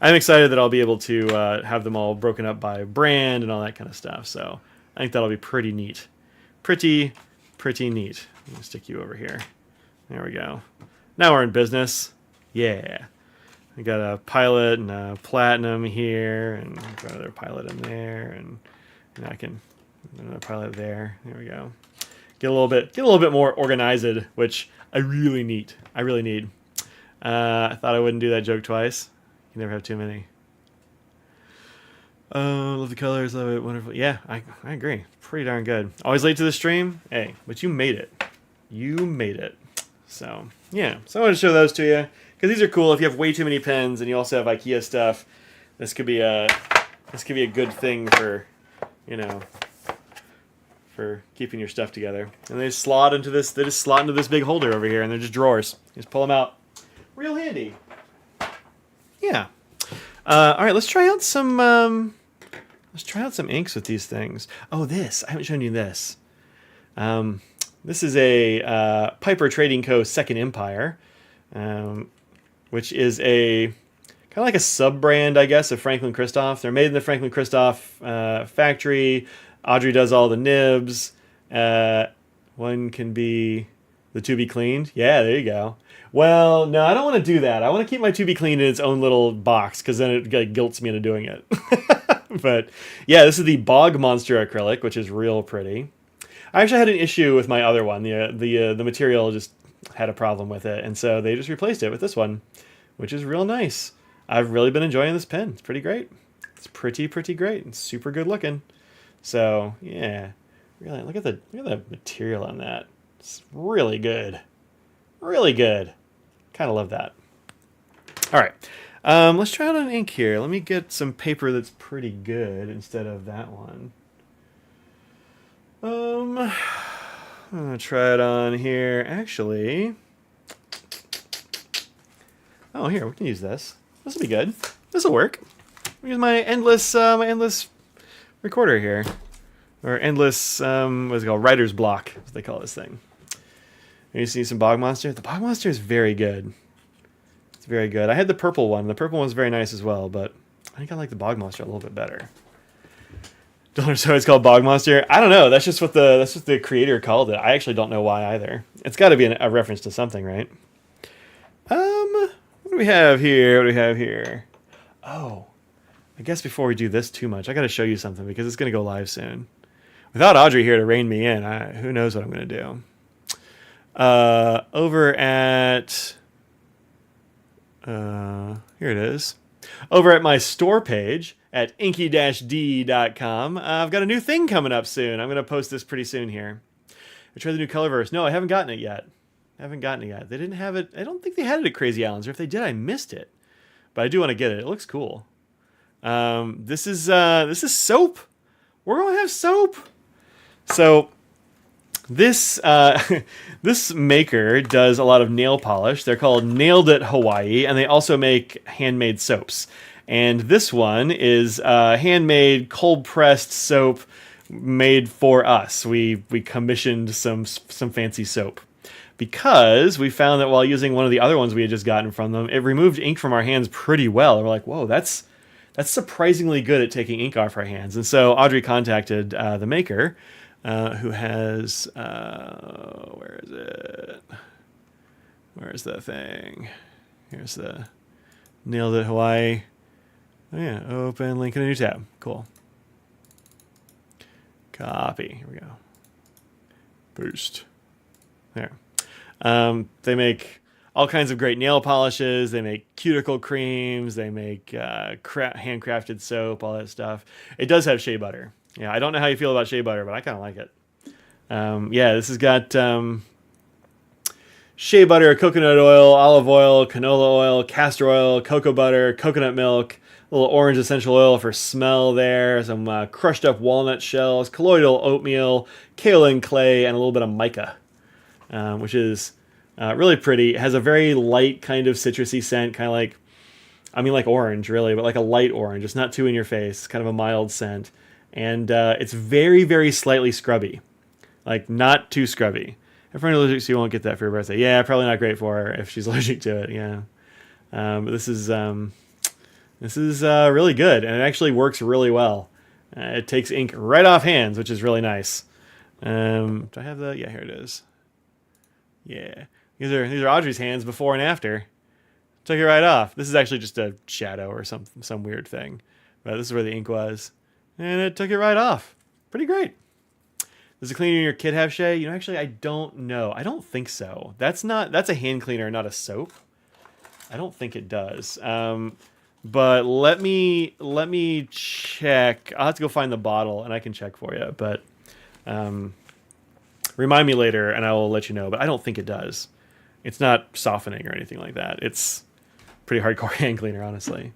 I'm excited that I'll be able to have them all broken up by brand and all that kind of stuff. So I think that'll be pretty neat. Pretty neat. I'm going to stick you over here. There we go. Now we're in business. Yeah. We got a Pilot and a Platinum here, and got another Pilot in there, and I can another Pilot there. There we go. Get a little bit more organized, which I really need. I thought I wouldn't do that joke twice. You never have too many. Love the colors, love it, wonderful. Yeah, I agree. Pretty darn good. Always late to the stream? Hey, but you made it. You made it. So, yeah. So I wanted to show those to you, because these are cool. If you have way too many pens and you also have IKEA stuff, this could be a good thing for, for keeping your stuff together. And they just slot into this big holder over here, and they're just drawers. You just pull them out. Real handy. Yeah. All right, let's try out some inks with these things. Oh, I haven't shown you this. This is a Piper Trading Co. Second Empire, which is a kind of like a sub-brand, I guess, of Franklin Christoph. They're made in the Franklin Christoph factory. Audrey does all the nibs. One can be the to be cleaned. Yeah, there you go. Well, no, I don't want to do that. I want to keep my to be cleaned in its own little box, because then it guilts me into doing it. But yeah, this is the Bog Monster acrylic, which is real pretty. I actually had an issue with my other one. The material just had a problem with it, and so they just replaced it with this one, which is real nice. I've really been enjoying this pen. It's pretty great. It's pretty great. It's super good looking. So yeah, really look at the material on that. It's really good. Really good. Kind of love that. All right. Let's try out an ink here. Let me get some paper that's pretty good instead of that one. I'm gonna try it on here. Actually, oh, here, we can use this. This will be good. This will work. Use my endless recorder here. or endless, what's it called? Writer's block, as they call this thing. You see some Bog Monster? The Bog Monster is very good. It's very good. I had the purple one. The purple one's very nice as well, but I think I like the Bog Monster a little bit better. Don't understand why it's called Bog Monster. I don't know. That's just what the creator called it. I actually don't know why either. It's got to be a reference to something, right? What do we have here? What do we have here? Oh, I guess before we do this too much, I got to show you something because it's going to go live soon. Without Audrey here to rein me in, who knows what I'm going to do. Over at... here it is. Over at my store page at inky-d.com, I've got a new thing coming up soon. I'm going to post this pretty soon here. I tried the new Colorverse. No, I haven't gotten it yet. They didn't have it. I don't think they had it at Crazy Islands, or if they did, I missed it. But I do want to get it. It looks cool. This is soap. We're going to have soap. So this this maker does a lot of nail polish. They're called Nailed It Hawaii, and they also make handmade soaps. And this one is handmade, cold-pressed soap made for us. We commissioned some fancy soap because we found that while using one of the other ones we had just gotten from them, it removed ink from our hands pretty well. And we're like, whoa, that's surprisingly good at taking ink off our hands. And so Audrey contacted the maker, who has, where is it? Where's the thing? Here's the Nailed It Hawaii. Oh yeah, open link in a new tab. Cool. Copy. Here we go. Boost. There. They make all kinds of great nail polishes. They make cuticle creams. They make handcrafted soap, all that stuff. It does have shea butter. Yeah, I don't know how you feel about shea butter, but I kind of like it. Yeah, this has got shea butter, coconut oil, olive oil, canola oil, castor oil, cocoa butter, coconut milk, a little orange essential oil for smell there, some crushed up walnut shells, colloidal oatmeal, kaolin clay, and a little bit of mica, which is really pretty. It has a very light kind of citrusy scent, kind of like, like orange really, but like a light orange. It's not too in your face. It's kind of a mild scent. And it's very, very slightly scrubby. Like, not too scrubby. If you're allergic, so you won't get that for your birthday. Yeah, probably not great for her if she's allergic to it, yeah. But this is really good, and it actually works really well. It takes ink right off hands, which is really nice. Do I have the... Yeah, here it is. Yeah. These are Audrey's hands before and after. Took it right off. This is actually just a shadow or some weird thing. But this is where the ink was. And it took it right off. Pretty great. Does the cleaner in your kit have shea? Actually, I don't know. I don't think so. That's a hand cleaner, not a soap. I don't think it does. But let me check. I'll have to go find the bottle, and I can check for you. But remind me later, and I will let you know. But I don't think it does. It's not softening or anything like that. It's pretty hardcore hand cleaner, honestly.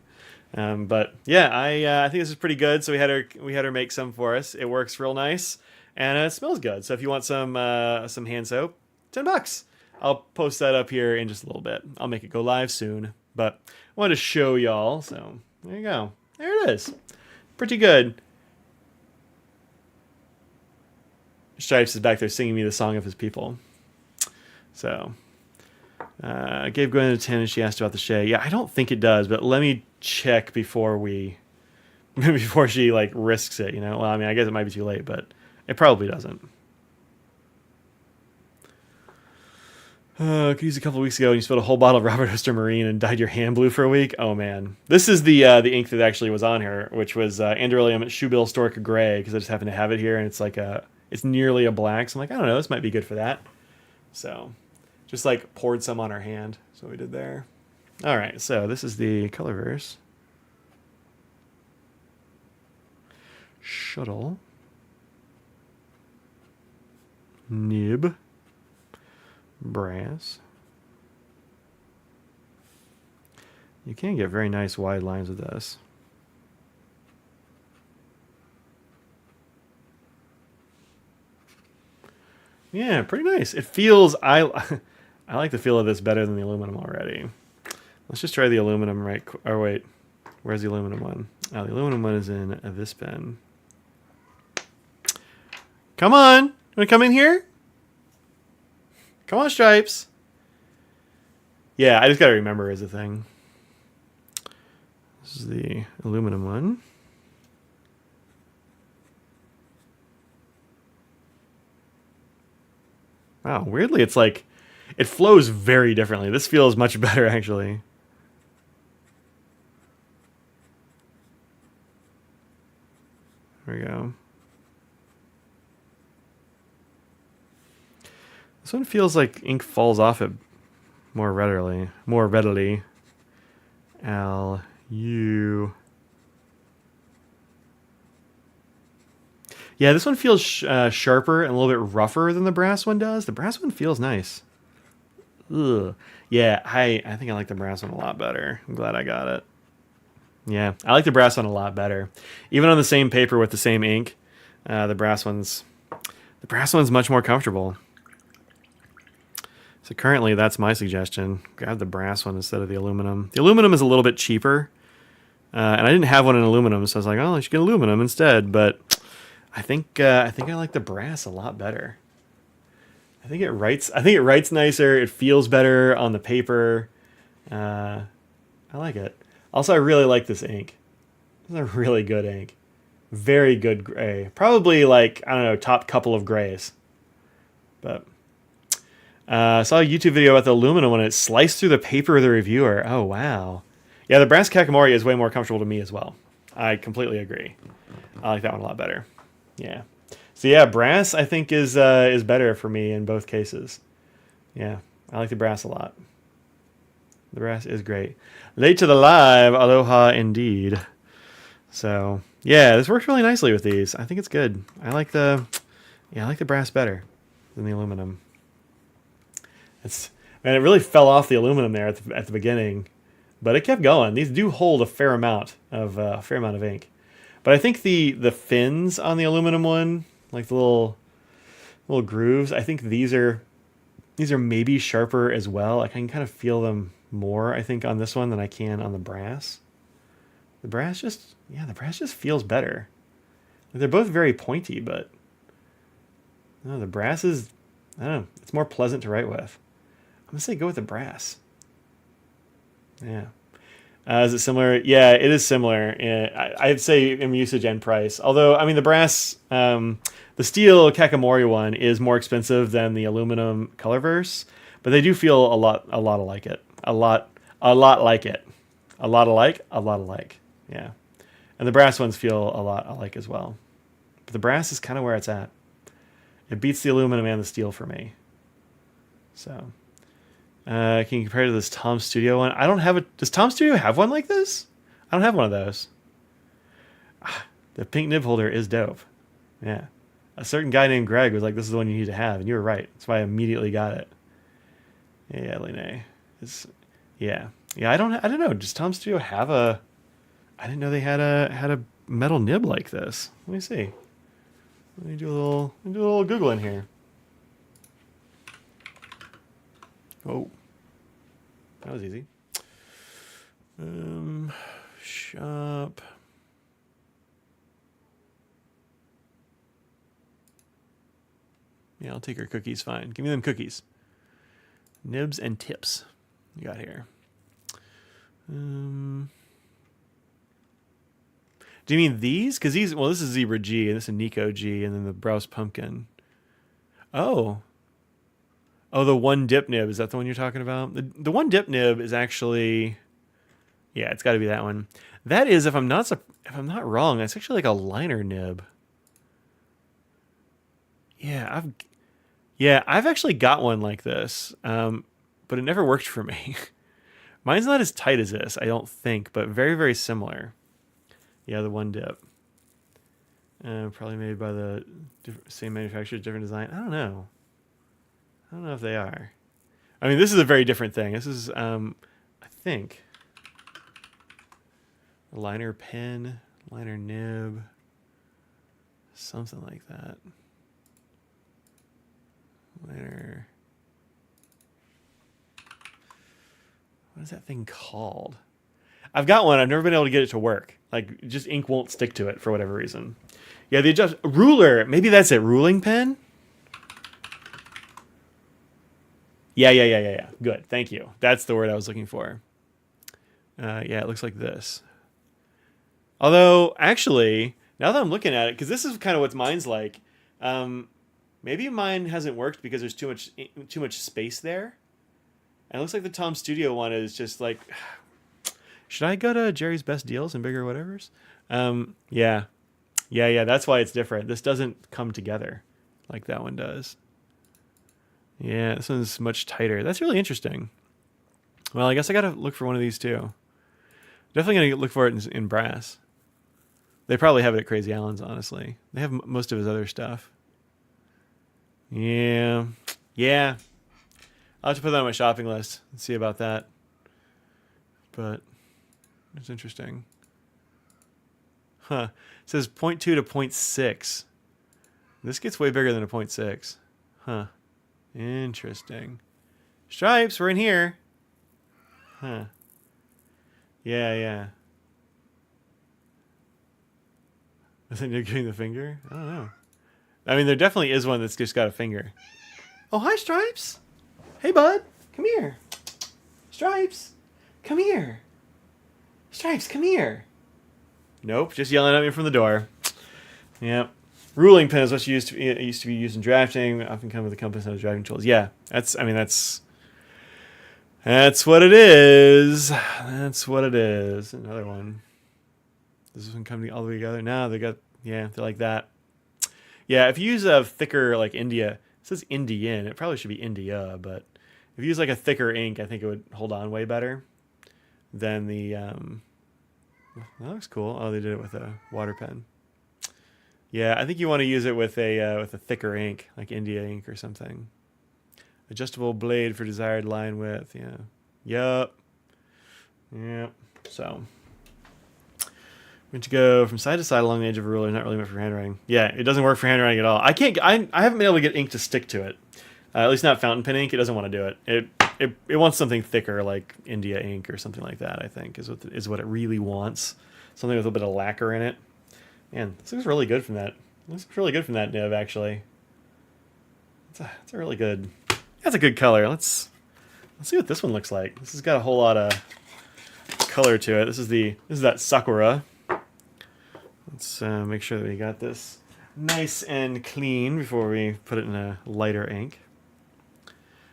But yeah, I think this is pretty good. So we had her make some for us. It works real nice, and it smells good. So if you want some hand soap, $10. I'll post that up here in just a little bit. I'll make it go live soon. But I wanted to show y'all. So there you go. There it is. Pretty good. Stripes is back there singing me the song of his people. So I gave Gwen a 10 and she asked about the shea. Yeah, I don't think it does, but let me check before she like risks it, Well, I guess it might be too late, but it probably doesn't. Could use a couple of weeks ago and you spilled a whole bottle of Robert Oster Marine and dyed your hand blue for a week. Oh man, this is the ink that actually was on here, which was Androlium Shoebill Stork Gray, because I just happen to have it here and it's nearly a black. So I'm like, I don't know, this might be good for that. So just like poured some on our hand. That's what we did there. All right, so this is the Colorverse. Shuttle. Nib. Brass. You can get very nice wide lines with this. Yeah, pretty nice. It feels... I like the feel of this better than the aluminum already. Let's just try the aluminum or wait. Where's the aluminum one? Oh, the aluminum one is in this pen. Come on. You want to come in here? Come on, Stripes. Yeah, I just got to remember is a thing. This is the aluminum one. Wow, weirdly, it's like, it flows very differently. This feels much better, actually. There we go. This one feels like ink falls off it more readily. L-U. Yeah, this one feels sharper and a little bit rougher than the brass one does. The brass one feels nice. Ugh. Yeah, I think I like the brass one a lot better. I'm glad I got it. Yeah, I like the brass one a lot better. Even on the same paper with the same ink, the brass one's much more comfortable. So currently, that's my suggestion. Grab the brass one instead of the aluminum. The aluminum is a little bit cheaper, and I didn't have one in aluminum, so I was like, oh, I should get aluminum instead. But I think I like the brass a lot better. I think it writes nicer. It feels better on the paper. I like it. Also, I really like this ink. This is a really good ink. Very good gray. Probably like, I don't know, top couple of grays. But I saw a YouTube video about the aluminum when it sliced through the paper of the reviewer. Oh, wow. Yeah, the brass Kakamori is way more comfortable to me as well. I completely agree. I like that one a lot better. Yeah. So yeah, brass I think is better for me in both cases. Yeah, I like the brass a lot. The brass is great. Late to the live, aloha indeed. So yeah, this works really nicely with these. I think it's good. I like the brass better than the aluminum. Man, it really fell off the aluminum there at the beginning, but it kept going. These do hold a fair amount of ink. But I think the fins on the aluminum one, like the little grooves, I think these are maybe sharper as well. I can kind of feel them more, I think, on this one than I can on the brass. The brass just feels better. They're both very pointy, but no, the brass is, I don't know, it's more pleasant to write with. I'm gonna say go with the brass. Yeah. Is it similar? Yeah, it is similar. I'd say in usage and price. Although, I mean, the brass, the steel Kakamori one is more expensive than the aluminum Colorverse, but they do feel a lot alike it. A lot like it. A lot alike. Yeah. And the brass ones feel a lot alike as well. But the brass is kind of where it's at. It beats the aluminum and the steel for me. So, can you compare to this Tom Studio one? I don't have a... Does Tom Studio have one like this? I don't have one of those. The pink nib holder is dope. Yeah. A certain guy named Greg was like, this is the one you need to have. And you were right. That's why I immediately got it. Yeah, Lene. Yeah. I don't know. Does Tom Studio have a... I didn't know they had a metal nib like this. Let me see. Let me do a little Googling here. Oh. That was easy. Shop. Yeah, I'll take her cookies. Fine. Give me them cookies. Nibs and tips. You got here. Do you mean these? Because these, well, this is Zebra G, and this is Nico G, and then the Browse Pumpkin. Oh. Oh, the one dip nib. Is that the one you're talking about? The one dip nib is actually... Yeah, it's got to be that one. That is, if I'm not wrong, that's actually like a liner nib. Yeah, I've actually got one like this, but it never worked for me. Mine's not as tight as this, I don't think, but very, very similar. Yeah, the one dip. Probably made by the same manufacturer, different design. I don't know if they are. I mean, this is a very different thing. This is, I think, a liner pen, liner nib, something like that. Liner. What is that thing called? I've got one. I've never been able to get it to work. Like, just ink won't stick to it for whatever reason. Yeah, the adjust ruler. Maybe that's it. Ruling pen. Yeah. Good. Thank you. That's the word I was looking for. Yeah, it looks like this. Although, actually, now that I'm looking at it, because this is kind of what mine's like, maybe mine hasn't worked because there's too much space there. And it looks like the Tom Studio one is just like, should I go to Jerry's Best Deals and Bigger Whatevers? Yeah. That's why it's different. This doesn't come together like that one does. Yeah, this one's much tighter. That's really interesting. Well, I guess I gotta look for one of these too. Definitely gonna look for it in brass. They probably have it at Crazy Allen's, honestly. They have most of his other stuff. Yeah. I'll have to put that on my shopping list and see about that. But it's interesting. Huh. It says 0.2 to 0.6. This gets way bigger than a 0.6. Huh. Interesting. Stripes, we're in here. Huh. Yeah. I think you're giving the finger? I don't know. I mean, there definitely is one that's just got a finger. Oh, hi, Stripes. Hey, bud. Come here. Stripes. Come here. Stripes, come here. Nope, just yelling at me from the door. Yep. Ruling pen is what it used to be used in drafting. Often come with a compass and other driving tools. Yeah, that's what it is. That's what it is. Another one. Does this one come all the way together? No, they're like that. Yeah, if you use a thicker, like India, it says Indian. It probably should be India, but if you use like a thicker ink, I think it would hold on way better than the. That looks cool. Oh, they did it with a water pen. Yeah, I think you want to use it with a thicker ink, like India ink or something. Adjustable blade for desired line width. Yeah. Yep. So, I'm going to go from side to side along the edge of a ruler. Not really meant for handwriting. Yeah, it doesn't work for handwriting at all. I haven't been able to get ink to stick to it. At least not fountain pen ink. It doesn't want to do it. It wants something thicker, like India ink or something like that. I think is what it really wants. Something with a bit of lacquer in it. Man, this looks really good from that. This looks really good from that nib, actually. It's a really good. That's a good color. Let's see what this one looks like. This has got a whole lot of color to it. This is that Sakura. Let's make sure that we got this nice and clean before we put it in a lighter ink.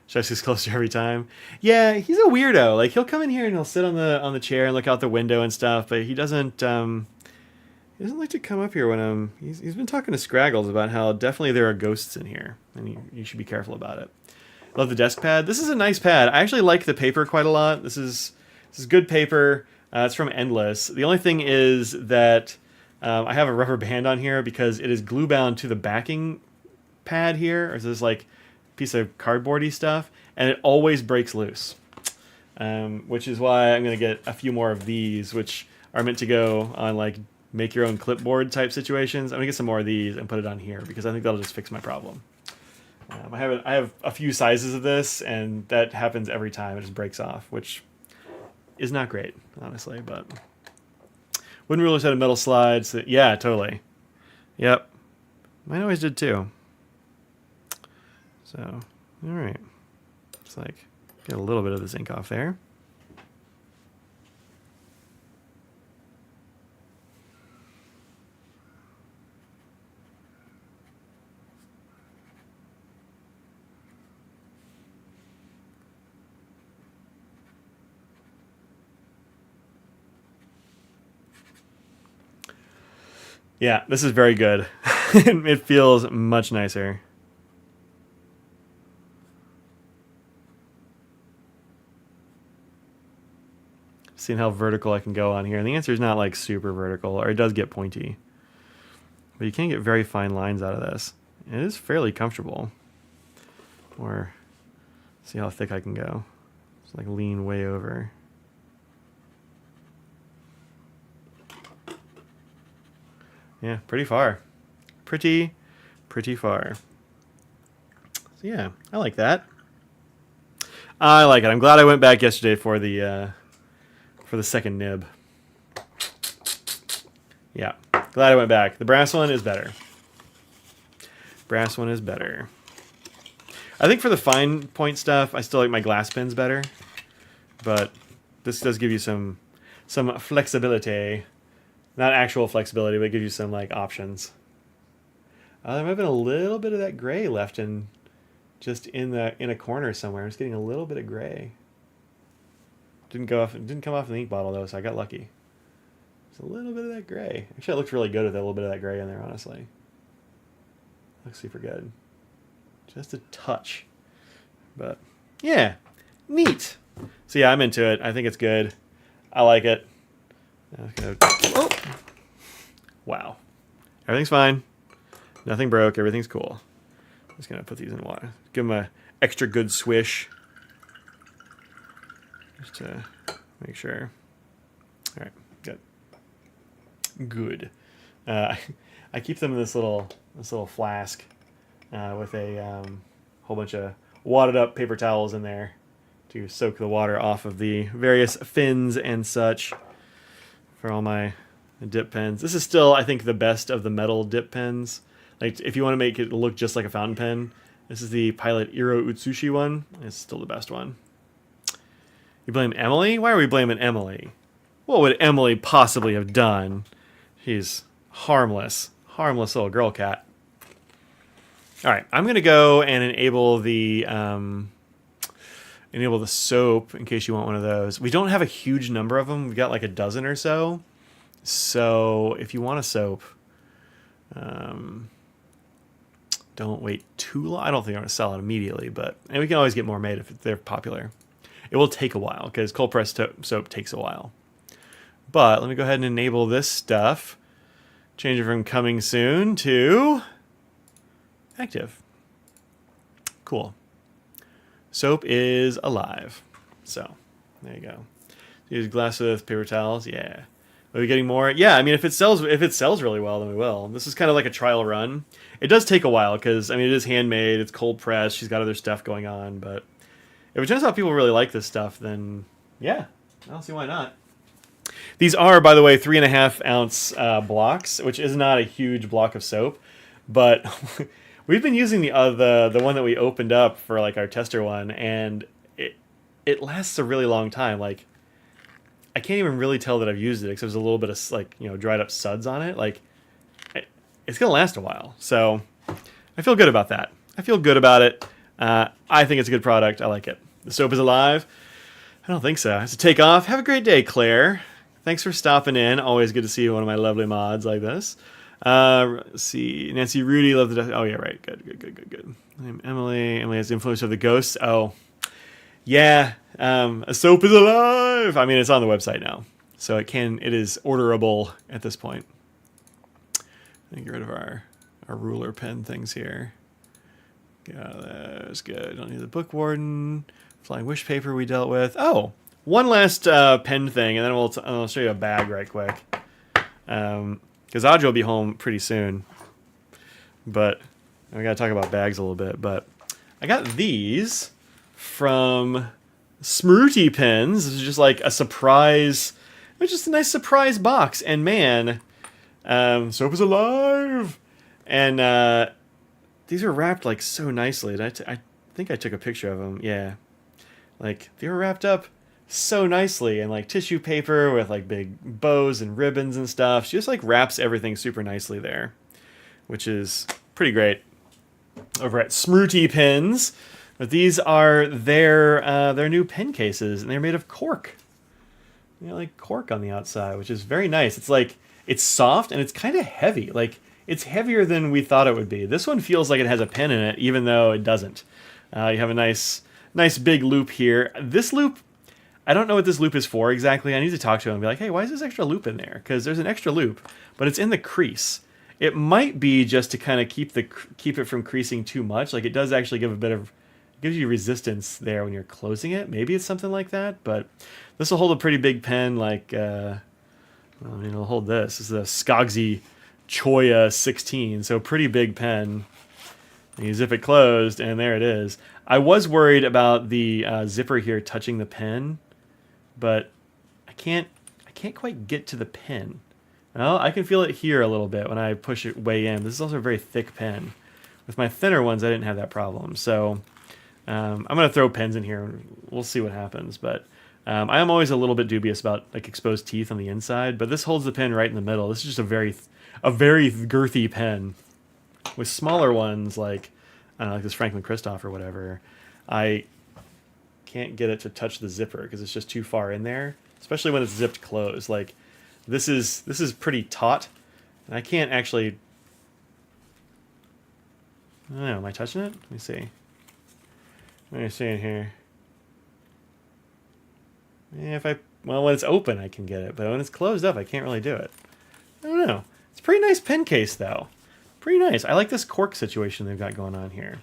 Jesse's closer every time. Yeah, he's a weirdo. Like, he'll come in here and he'll sit on the chair and look out the window and stuff, but he doesn't like to come up here when he's been talking to Scraggles about how definitely there are ghosts in here, and you should be careful about it. Love the desk pad. This is a nice pad. I actually like the paper quite a lot. This is good paper. It's from Endless. The only thing is that I have a rubber band on here because it is glue bound to the backing pad here, or this like piece of cardboardy stuff, and it always breaks loose. Which is why I'm going to get a few more of these, which are meant to go on like make your own clipboard type situations. I'm going to get some more of these and put it on here because I think that'll just fix my problem. I have a few sizes of this, and that happens every time. It just breaks off, which is not great, honestly, but wooden rulers had a metal slide. So yeah, totally. Yep. Mine always did too. So, all right. It's like, get a little bit of this ink off there. Yeah, this is very good. It feels much nicer. Seeing how vertical I can go on here. And the answer is not like super vertical, or it does get pointy. But you can get very fine lines out of this. It is fairly comfortable. Or see how thick I can go. Just like lean way over. Yeah, pretty far. Pretty far. So yeah, I like that. I like it. I'm glad I went back yesterday for the for the second nib. Yeah, glad I went back. The brass one is better. Brass one is better. I think for the fine point stuff, I still like my glass pens better. But this does give you some flexibility. Not actual flexibility, but it gives you some like options. There might have been a little bit of that gray left in just in a corner somewhere. I'm just getting a little bit of gray. Didn't come off in the ink bottle though, so I got lucky. Just a little bit of that gray. Actually, it looks really good with a little bit of that gray in there, honestly. Looks super good. Just a touch. But yeah, neat. So yeah, I'm into it. I think it's good. I like it. Oh. Wow. Everything's fine. Nothing broke. Everything's cool. I'm just going to put these in water. Give them a extra good swish. Just to make sure. All right. Good. Good. I keep them in this little flask with a whole bunch of wadded up paper towels in there to soak the water off of the various fins and such for all my dip pens. This is still, I think, the best of the metal dip pens. Like, if you want to make it look just like a fountain pen, this is the Pilot Iro Utsushi one. It's still the best one. You blame Emily? Why are we blaming Emily? What would Emily possibly have done? She's harmless. Harmless little girl cat. All right, I'm going to go and enable the soap in case you want one of those. We don't have a huge number of them. We've got like a dozen or so. So if you want a soap, don't wait too long. I don't think I'm going to sell it immediately, and we can always get more made if they're popular. It will take a while because cold pressed soap takes a while. But let me go ahead and enable this stuff. Change it from coming soon to active. Cool. Soap is alive. So there you go. Use glass with paper towels. Yeah. Are we getting more? Yeah. I mean, if it sells really well, then we will. This is kind of like a trial run. It does take a while because I mean it is handmade. It's cold pressed. She's got other stuff going on, but if it turns out people really like this stuff, then yeah, I don't see why not. These are, by the way, 3.5 ounce blocks, which is not a huge block of soap, but we've been using the one that we opened up for like our tester one, and it lasts a really long time. Like I can't even really tell that I've used it because there's a little bit of like dried up suds on it. Like it's gonna last a while, so I feel good about that. I feel good about it. I think it's a good product. I like it. The soap is alive. I don't think so. I have to take off. Have a great day, Claire. Thanks for stopping in. Always good to see one of my lovely mods like this. Let's see. Nancy Rudy, love the... Oh, yeah, right. Good. I'm Emily. Emily has the influence of the ghosts. Oh, yeah. A soap is alive. I mean, it's on the website now. So it is orderable at this point. Let me get rid of our ruler pen things here. Yeah, that's good. Don't need the book warden. Flying wish paper we dealt with. Oh, one last pen thing, and then I'll show you a bag right quick. Because Audrey will be home pretty soon. But we got to talk about bags a little bit. But I got these from Smrooty Pens. This is just like a surprise. It's just a nice surprise box. And man, soap is alive. And these are wrapped like so nicely. I think I took a picture of them. Yeah. Like they were wrapped up so nicely in like tissue paper with like big bows and ribbons and stuff. She just like wraps everything super nicely there, which is pretty great over at Smrooty Pens. But these are their new pen cases, and they're made of cork. Like cork on the outside, which is very nice. It's like it's soft and it's kind of heavy. Like it's heavier than we thought it would be. This one feels like it has a pen in it, even though it doesn't. You have a nice big loop here. This loop, I don't know what this loop is for exactly. I need to talk to him and be like, hey, why is this extra loop in there? Because there's an extra loop, but it's in the crease. It might be just to kind of keep it from creasing too much. Like it does actually gives you resistance there when you're closing it. Maybe it's something like that, but this will hold a pretty big pen. Like, it'll hold this. This is a Skogsy Choya 16, so pretty big pen. You zip it closed, and there it is. I was worried about the zipper here touching the pen, but I I can't quite get to the pen. Well, I can feel it here a little bit when I push it way in. This is also a very thick pen. With my thinner ones, I didn't have that problem. So I'm going to throw pens in here and we'll see what happens. But I am always a little bit dubious about like exposed teeth on the inside, but this holds the pen right in the middle. This is just a very girthy pen. With smaller ones like this Franklin Christoph or whatever, I can't get it to touch the zipper because it's just too far in there, especially when it's zipped closed. Like this is pretty taut, and I can't actually. I don't know. Am I touching it? Let me see. What are you seeing here? Yeah, when it's open, I can get it, but when it's closed up, I can't really do it. I don't know. It's a pretty nice pen case, though. Pretty nice. I like this cork situation they've got going on here.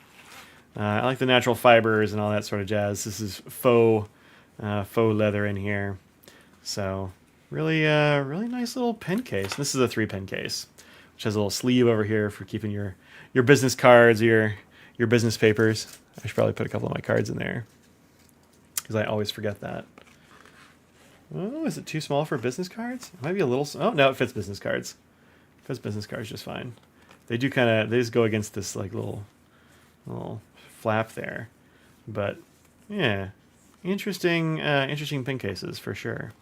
I like the natural fibers and all that sort of jazz. This is faux leather in here. So really nice little pen case. This is a 3-pen case, which has a little sleeve over here for keeping your business cards, your business papers. I should probably put a couple of my cards in there because I always forget that. Oh, is it too small for business cards? It might be a little. Oh no, it fits business cards. It fits business cards just fine. They just go against this like little flap there, but yeah, interesting pen cases for sure,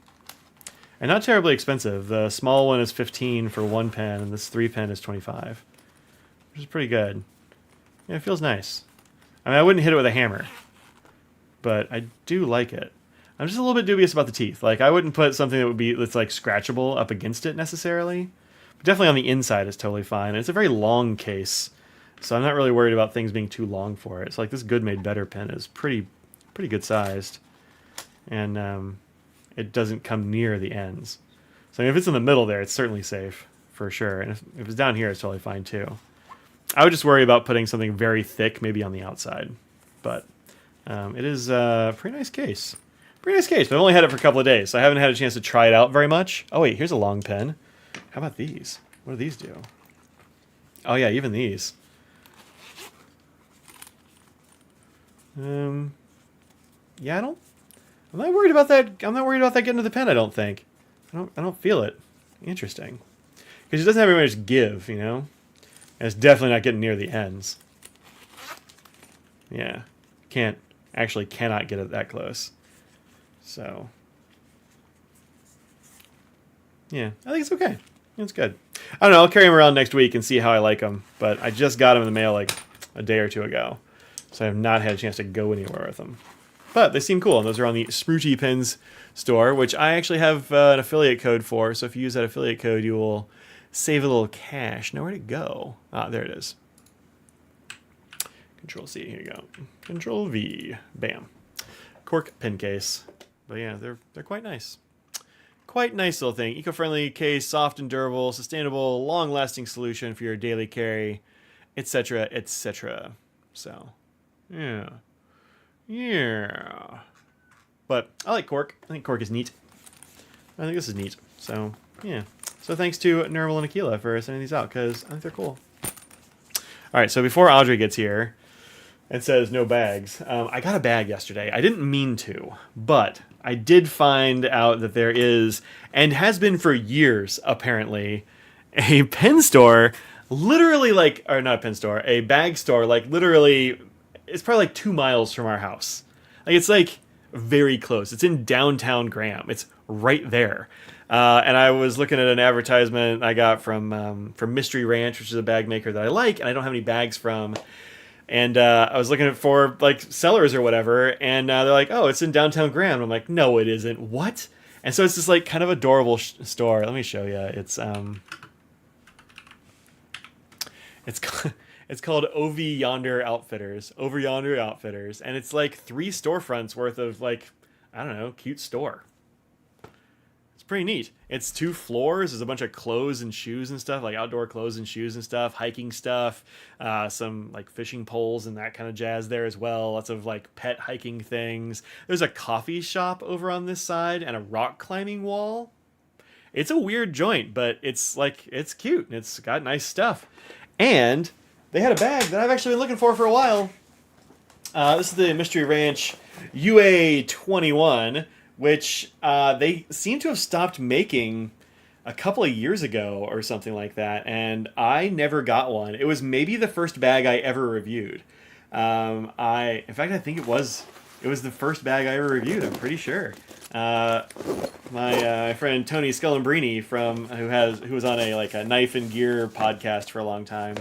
and not terribly expensive. The small one is 15 for 1 pen, and this 3-pen is 25, which is pretty good. Yeah, it feels nice. I mean, I wouldn't hit it with a hammer, but I do like it. I'm just a little bit dubious about the teeth. Like, I wouldn't put something that's like scratchable up against it necessarily. But definitely on the inside is totally fine. And it's a very long case, so I'm not really worried about things being too long for it. So like this Good Made Better pen is pretty good sized, and it doesn't come near the ends. So I mean, if it's in the middle there, it's certainly safe for sure. And if it's down here, it's totally fine too. I would just worry about putting something very thick maybe on the outside, but it is a pretty nice case. Pretty nice case, but I've only had it for a couple of days, so I haven't had a chance to try it out very much. Oh wait, here's a long pen. How about these? What do these do? Oh yeah, even these. Yeah, I'm not worried about that. I'm not worried about that getting to the pen, I don't think. I don't feel it. Interesting. Because it doesn't have very much give, you know? And it's definitely not getting near the ends. Yeah. Cannot get it that close. So, yeah, I think it's okay. It's good. I don't know. I'll carry them around next week and see how I like them. But I just got them in the mail like a day or two ago, so I have not had a chance to go anywhere with them. But they seem cool, and those are on the Smoochie Pens store, which I actually have an affiliate code for. So if you use that affiliate code, you will save a little cash. Now, where'd it go? Ah, there it is. Control C. Here you go. Control V. Bam. Cork pen case. But yeah, they're quite nice. Quite nice little thing. Eco-friendly case, soft and durable, sustainable, long-lasting solution for your daily carry, etc., etc. So, yeah. Yeah. But I like cork. I think cork is neat. I think this is neat. So, yeah. So thanks to Nermal and Aquila for sending these out, because I think they're cool. All right, so before Audrey gets here and says no bags, I got a bag yesterday. I didn't mean to, but I did find out that there is, and has been for years apparently, a pen store, literally like, or not a pen store, a bag store, like literally, it's probably like 2 miles from our house. Like it's like very close. It's in downtown Graham. It's right there. And I was looking at an advertisement I got from Mystery Ranch, which is a bag maker that I like, and I don't have any bags from. And I was looking for like sellers or whatever, and they're like, "Oh, it's in downtown Graham." And I'm like, "No, it isn't." What? And so it's this like kind of adorable store. Let me show you. It's called Over Yonder Outfitters, and it's like 3 storefronts worth of like, I don't know, cute store. It's pretty neat. It's 2 floors. There's a bunch of clothes and shoes and stuff, like outdoor clothes and shoes and stuff, hiking stuff, some like fishing poles and that kind of jazz there as well. Lots of like pet hiking things. There's a coffee shop over on this side and a rock climbing wall. It's a weird joint, but it's like, it's cute and it's got nice stuff. And they had a bag that I've actually been looking for a while. This is the Mystery Ranch UA21, which they seem to have stopped making a couple of years ago or something like that, and I never got one. It was maybe the first bag I ever reviewed. In fact, I think it was the first bag I ever reviewed. I'm pretty sure. My friend Tony Scullambrini who was on a knife and gear podcast for a long time.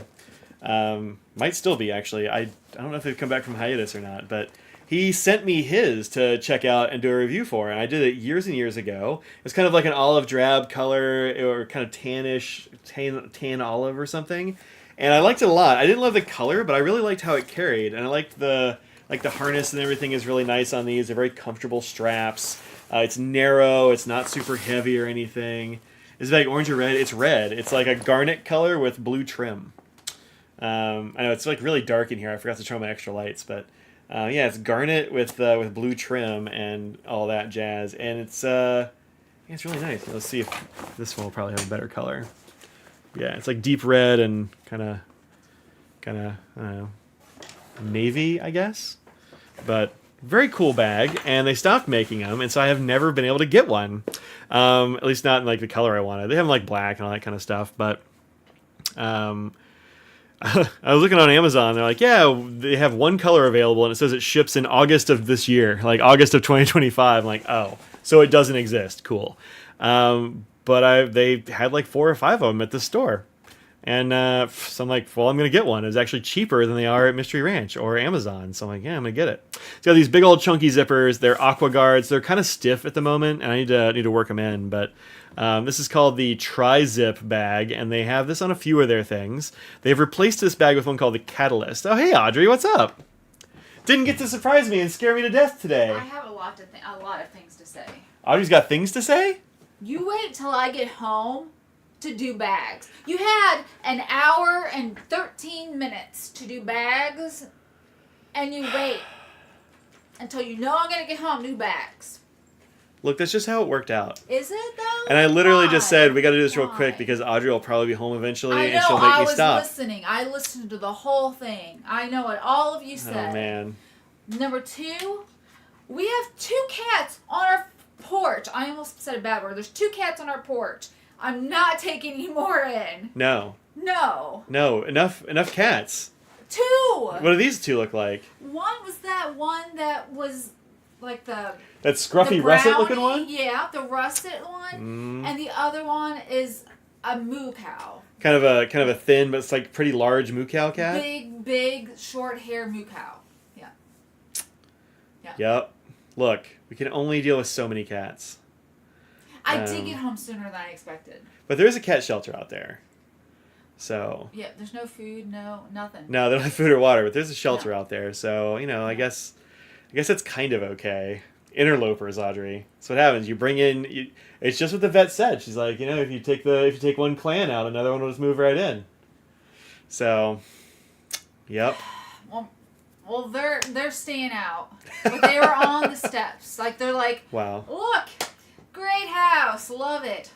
Might still be actually. I don't know if they've come back from hiatus or not, but he sent me his to check out and do a review for, and I did it years and years ago. It's kind of like an olive drab color, or kind of tannish, tan olive or something, and I liked it a lot. I didn't love the color, but I really liked how it carried, and I liked the harness and everything is really nice on these. They're very comfortable straps. It's narrow. It's not super heavy or anything. Is it like orange or red? It's red. It's like a garnet color with blue trim. I know it's like really dark in here. I forgot to turn on my extra lights, but yeah, it's garnet with blue trim and all that jazz, and it's really nice. Let's see if this one will probably have a better color. Yeah, it's like deep red and kind of I don't know, navy, I guess. But very cool bag, and they stopped making them, and so I have never been able to get one. At least not in like the color I wanted. They have like black and all that kind of stuff, but I was looking on Amazon. They're like, yeah, they have one color available, and it says it ships in August of this year, like August of 2025. I'm like, oh, so it doesn't exist. Cool. But they had like 4 or 5 of them at the store. And so I'm like, well, I'm going to get one. It's actually cheaper than they are at Mystery Ranch or Amazon. So I'm like, yeah, I'm going to get it. It's got these big old chunky zippers. They're Aqua Guards. They're kind of stiff at the moment, and I need to work them in. But this is called the Tri-Zip bag, and they have this on a few of their things. They've replaced this bag with one called the Catalyst. Oh, hey, Audrey, what's up? Didn't get to surprise me and scare me to death today. I have a lot of things to say. Audrey's got things to say? You wait till I get home to do bags. You had an hour and 13 minutes to do bags, and you wait until you know I'm going to get home, do bags. Look, that's just how it worked out. Is it, though? And I literally just said, we got to do this real quick because Audrey will probably be home eventually, and she'll make me stop. I was listening. I listened to the whole thing. I know what all of you said. Oh, man. Number 2, we have 2 cats on our porch. I almost said a bad word. There's 2 cats on our porch. I'm not taking any more in. No. No. No. Enough cats. 2. What do these 2 look like? One was that one that was like that scruffy russet looking one? Yeah, the russet one. And the other one is a moo cow. Kind of a thin, but it's like pretty large moo cow cat? Big, short hair moo cow. Yeah. Yeah. Yep. Look, we can only deal with so many cats. I did get home sooner than I expected. But there's a cat shelter out there. So. Yeah, there's no food, nothing. No, they don't have food or water, but there's a shelter out there. So, I guess that's kind of okay. Interlopers, Audrey. That's what happens. You bring in. It's just what the vet said. She's like, if you take one clan out, another one will just move right in. So, yep. Well, they're staying out, but they were on the steps. Like they're like, wow, look, great house, love it.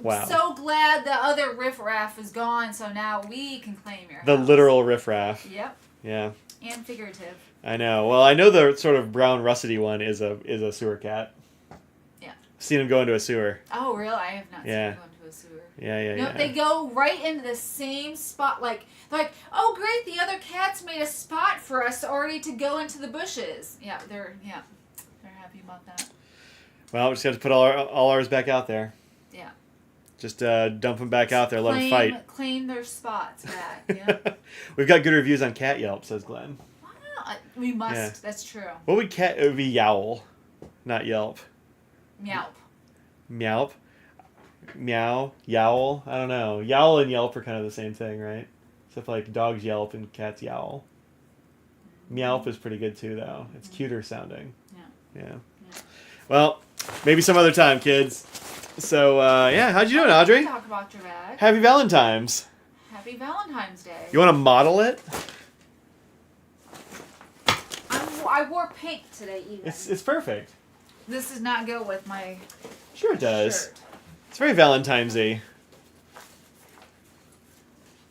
Wow. So glad the other riffraff is gone, so now we can claim your house. The literal riffraff. Yep. Yeah. And figurative. I know. Well, I know the sort of brown russety one is a sewer cat. Yeah. Seen him go into a sewer. Oh, really? I have not seen him go into a sewer. Yeah. No, they go right into the same spot. Like, oh, great, the other cats made a spot for us already to go into the bushes. Yeah, they're happy about that. Well, we just have to put all ours back out there. Yeah. Just dump them back out there, let them fight. Claim their spots back, yeah. We've got good reviews on Cat Yelp, says Glenn. Well, we must. Yeah. That's true. What would cat? It would be Yowl, not Yelp. Meowp. Meowp. Meow. Yowl. I don't know. Yowl and Yelp are kind of the same thing, right? Except like dogs yelp and cats yowl. Meowp is pretty good too, though. It's cuter sounding. Yeah. Well, maybe some other time, kids. So, how'd you doing, Audrey? Talk about your bag. Happy Valentine's. Happy Valentine's Day. You want to model it? I wore pink today, even. It's perfect. This does not go with my Sure it does. shirt. It's very Valentine's-y.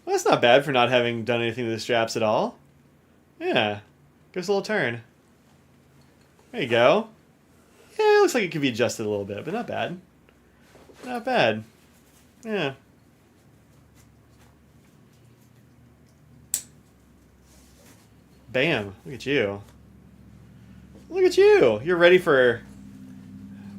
Well, that's not bad for not having done anything to the straps at all. Yeah. Give us a little turn. There you go. Yeah, it looks like it could be adjusted a little bit, but not bad. Not bad. Yeah. Bam. Look at you. Look at you. You're ready for...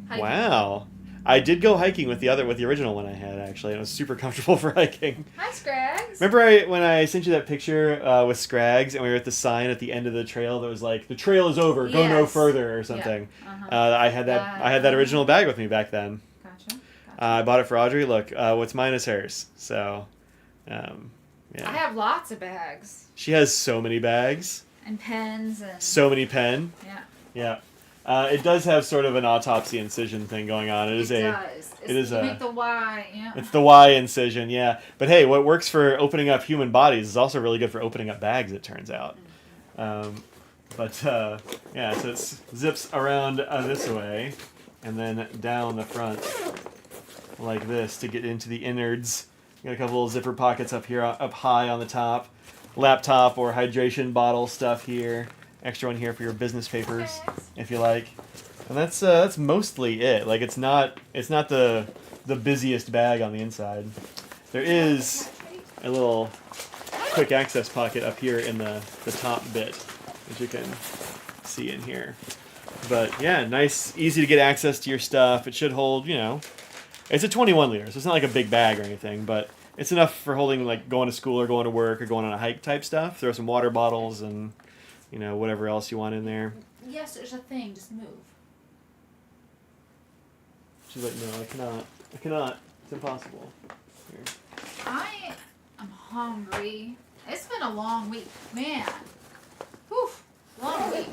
Hiking. Wow. I did go hiking with the original one I had, actually. And it was super comfortable for hiking. Hi, Scrags. Remember when I sent you that picture with Scrags and we were at the sign at the end of the trail that was like, the trail is over, go no Yes. further or something. Yeah. Uh-huh. I had that original bag with me back then. Gotcha. I bought it for Audrey. Look, what's mine is hers. So, yeah. I have lots of bags. She has so many bags. And pens and... So many pen. Yeah. Yeah. It does have sort of an autopsy incision thing going on. It does. It is you make the Y, yeah. It's the Y incision, yeah. But hey, what works for opening up human bodies is also really good for opening up bags, it turns out. Yeah, so it zips around this way and then down the front like this to get into the innards. Got a couple little zipper pockets up here, up high on the top. Laptop or hydration bottle stuff here. Extra one here for your business papers, if you like. And that's mostly it. Like it's not the busiest bag on the inside. There is a little quick access pocket up here in the top bit, as you can see in here. But yeah, nice, easy to get access to your stuff. It should hold, it's a 21 liter, so it's not like a big bag or anything, but it's enough for holding like going to school or going to work or going on a hike type stuff. Throw some water bottles and whatever else you want in there. Yes, there's a thing. Just move. She's like, no, I cannot. It's impossible. Here. I am hungry. It's been a long week. Man. Whew. Long week.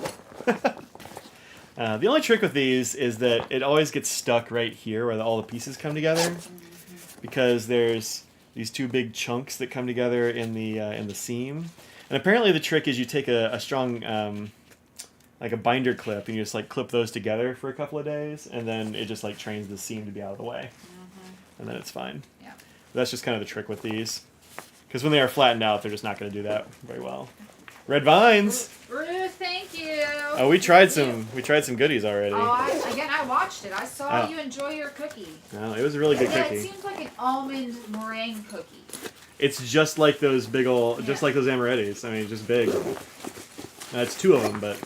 The only trick with these is that it always gets stuck right here where all the pieces come together, because there's these two big chunks that come together in the seam. And apparently the trick is you take a strong, like a binder clip, and you just like clip those together for a couple of days, and then it just like trains the seam to be out of the way. And then it's fine. Yeah. That's just kind of the trick with these. Because when they are flattened out, they're just not going to do that very well. Red Vines! Ruth, thank you. Oh, we tried some goodies already. Oh, I watched it. I saw you enjoy your cookie. No, it was a really good cookie. It seems like an almond meringue cookie. It's just like those big old, just like those amarettis. I mean, just big. It's two of them, but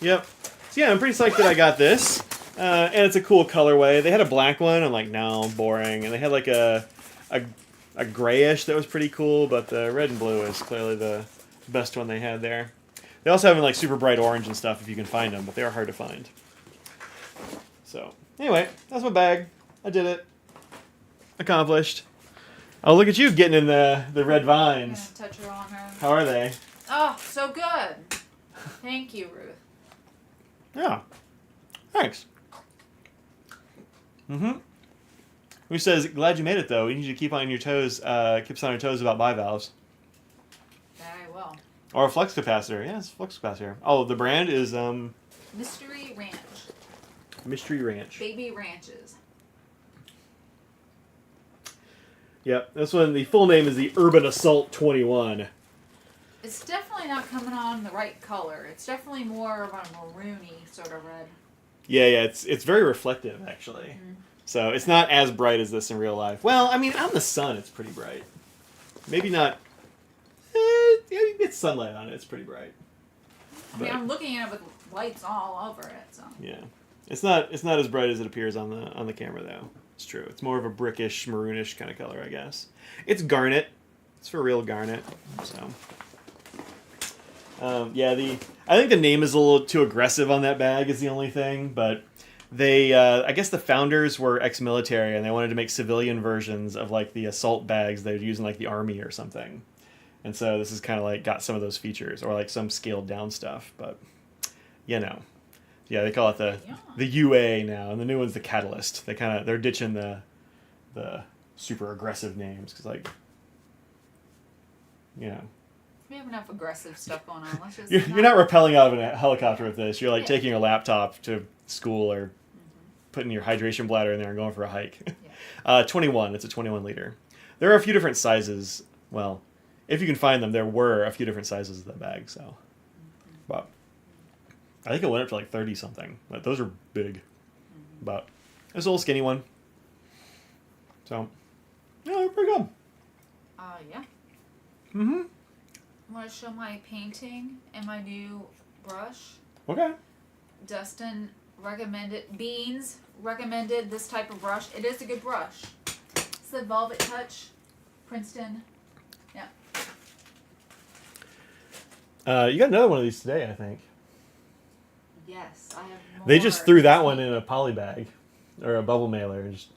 yep. So yeah, I'm pretty psyched that I got this, and it's a cool colorway. They had a black one. I'm like, no, boring. And they had like a grayish that was pretty cool, but the red and blue is clearly the best one they had there. They also have like super bright orange and stuff if you can find them, but they are hard to find. So anyway, that's my bag. I did it. Accomplished. Oh, look at you getting in the red vines. I'm gonna touch her on her. How are they? Oh, so good. Thank you, Ruth. Yeah. Thanks. Mm-hmm. Who says, glad you made it, though. We need you to keep on your toes, keeps on your toes about bivalves. Very well. Or a flux capacitor. Yeah, it's a flux capacitor. Oh, the brand is, Mystery Ranch. Mystery Ranch. Baby Ranches. Yep, this one, the full name is the Urban Assault 21. It's definitely not coming on the right color. It's definitely more of a maroony sort of red. Yeah, it's very reflective, actually. Mm-hmm. So it's not as bright as this in real life. Well, I mean, out in the sun, it's pretty bright. Maybe not... you get sunlight on it, it's pretty bright. I mean, I'm looking at it with lights all over it, so... Yeah. It's not as bright as it appears on the camera, though. It's true. It's more of a brickish, maroonish kind of color, I guess. It's garnet. It's for real garnet. So, I think the name is a little too aggressive on that bag is the only thing, but they, I guess the founders were ex-military and they wanted to make civilian versions of like the assault bags they'd use in like the army or something. And so this is kind of like got some of those features or like some scaled down stuff, but yeah, they call it the UA now, and the new one's the Catalyst. They're ditching the super aggressive names because we have enough aggressive stuff going on. Let's just you're not rappelling out of a helicopter with this. You're like taking a laptop to school or putting your hydration bladder in there and going for a hike. Yeah. 21. It's a 21 liter. There are a few different sizes. Well, if you can find them, there were a few different sizes of the bag. So, but I think it went up to like 30 something. But those are big. but it's a little skinny one. So, yeah, they're pretty good. Yeah. Mm-hmm. I want to show my painting and my new brush. Okay. Dustin Beans recommended this type of brush. It is a good brush. It's the Velvet Touch, Princeton. Yeah. You got another one of these today, I think. Yes, I have more. They just threw that one in a poly bag or a bubble mailer and just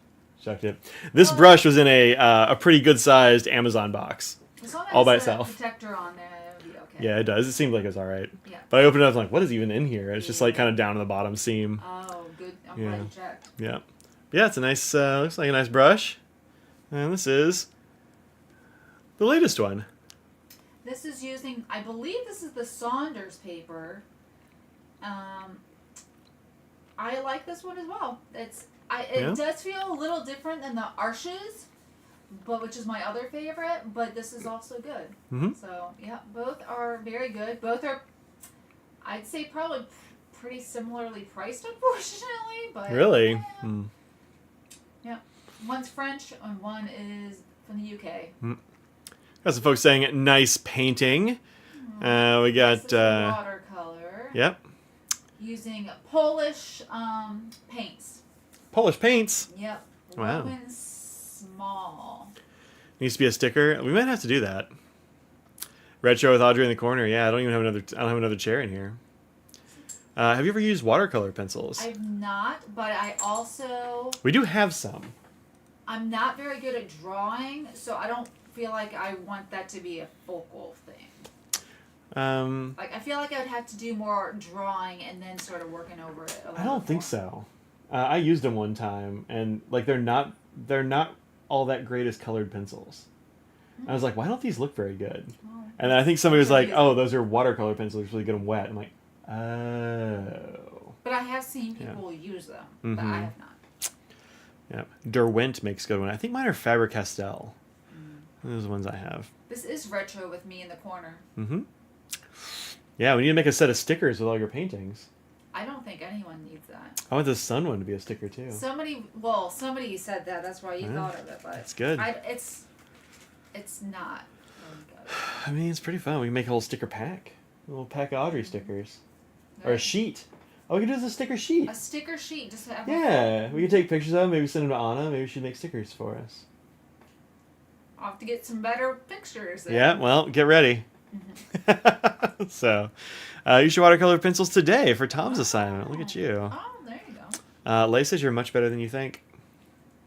chucked it. This brush was in a pretty good sized Amazon box. All by itself. Protector on there, it would be okay. Yeah, it does. It seemed like it was all right. Yeah. But I opened it up and like, what is even in here? It's just like kind of down in the bottom seam. Oh, good. I'm glad you checked. Yeah. Yeah, it's a nice, looks like a nice brush. And this is the latest one. This is using, I believe this is the Saunders paper. I like this one as well. It does feel a little different than the Arches, which is my other favorite, but this is also good. Mm-hmm. So, yeah, both are very good. Both are, I'd say, probably pretty similarly priced, unfortunately. But Really? Yeah. Yeah. One's French and one is from the UK. Got some folks saying nice painting. We got This is watercolor. Yep. Using Polish paints. Polish paints. Yep. Wow. Roman small. Needs to be a sticker. We might have to do that. Retro with Audrey in the corner. Yeah, I don't have another chair in here. Have you ever used watercolor pencils? I've not, but I also We do have some. I'm not very good at drawing, so I don't feel like I want that to be a focal thing. Like I feel like I would have to do more drawing and then sort of working over it. I don't think so. I used them one time, and like they're not all that great as colored pencils. I was like, why don't these look very good? Oh. And then I think somebody was like, oh, those are watercolor pencils, really get them wet. I'm like, oh. But I have seen people use them, but I have not. Yeah, Derwent makes good one. I think mine are Faber-Castell. Those are the ones I have. This is retro with me in the corner. Mm-hmm. Yeah, we need to make a set of stickers with all your paintings. I don't think anyone needs that. I want the sun one to be a sticker too. Somebody said that. That's why you thought of it, but it's good. It's not really good. I mean, it's pretty fun. We can make a whole sticker pack, a little pack of Audrey stickers, or a sheet. Oh, we can do this a sticker sheet. A sticker sheet, just have. Yeah, we can take pictures of them. Maybe send them to Anna. Maybe she'd make stickers for us. I'll have to get some better pictures. Then. Yeah, well, get ready. So, use your watercolor pencils today for Tom's assignment. Look at you. Oh, there you go. Leigh says you're much better than you think.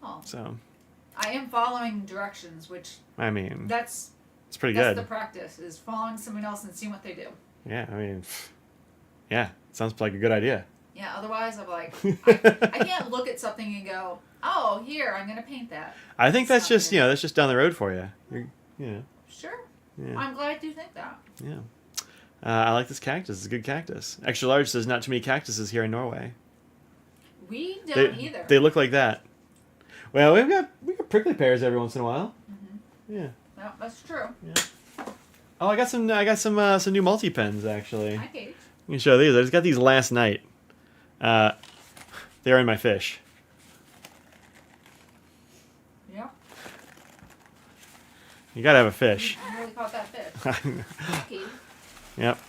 Oh. So. I am following directions, which. I mean. That's. It's pretty good. That's the practice, is following someone else and seeing what they do. Yeah, I mean. Yeah, sounds like a good idea. Yeah, otherwise I'm like, I can't look at something and go, oh, here, I'm going to paint that. I think that's just, that's just down the road for you. Sure. Yeah. I'm glad you think that. Yeah. I like this cactus. It's a good cactus. Extra large says not too many cactuses here in Norway. We don't either. They look like that. Well, we got prickly pears every once in a while. Mm-hmm. Yeah. No, that's true. Yeah. Oh, I got some new multi pens actually. Hi, Kate. I can show these. I just got these last night. They're in my fish. Yeah. You gotta have a fish. I really caught that fish. Okay. Yep.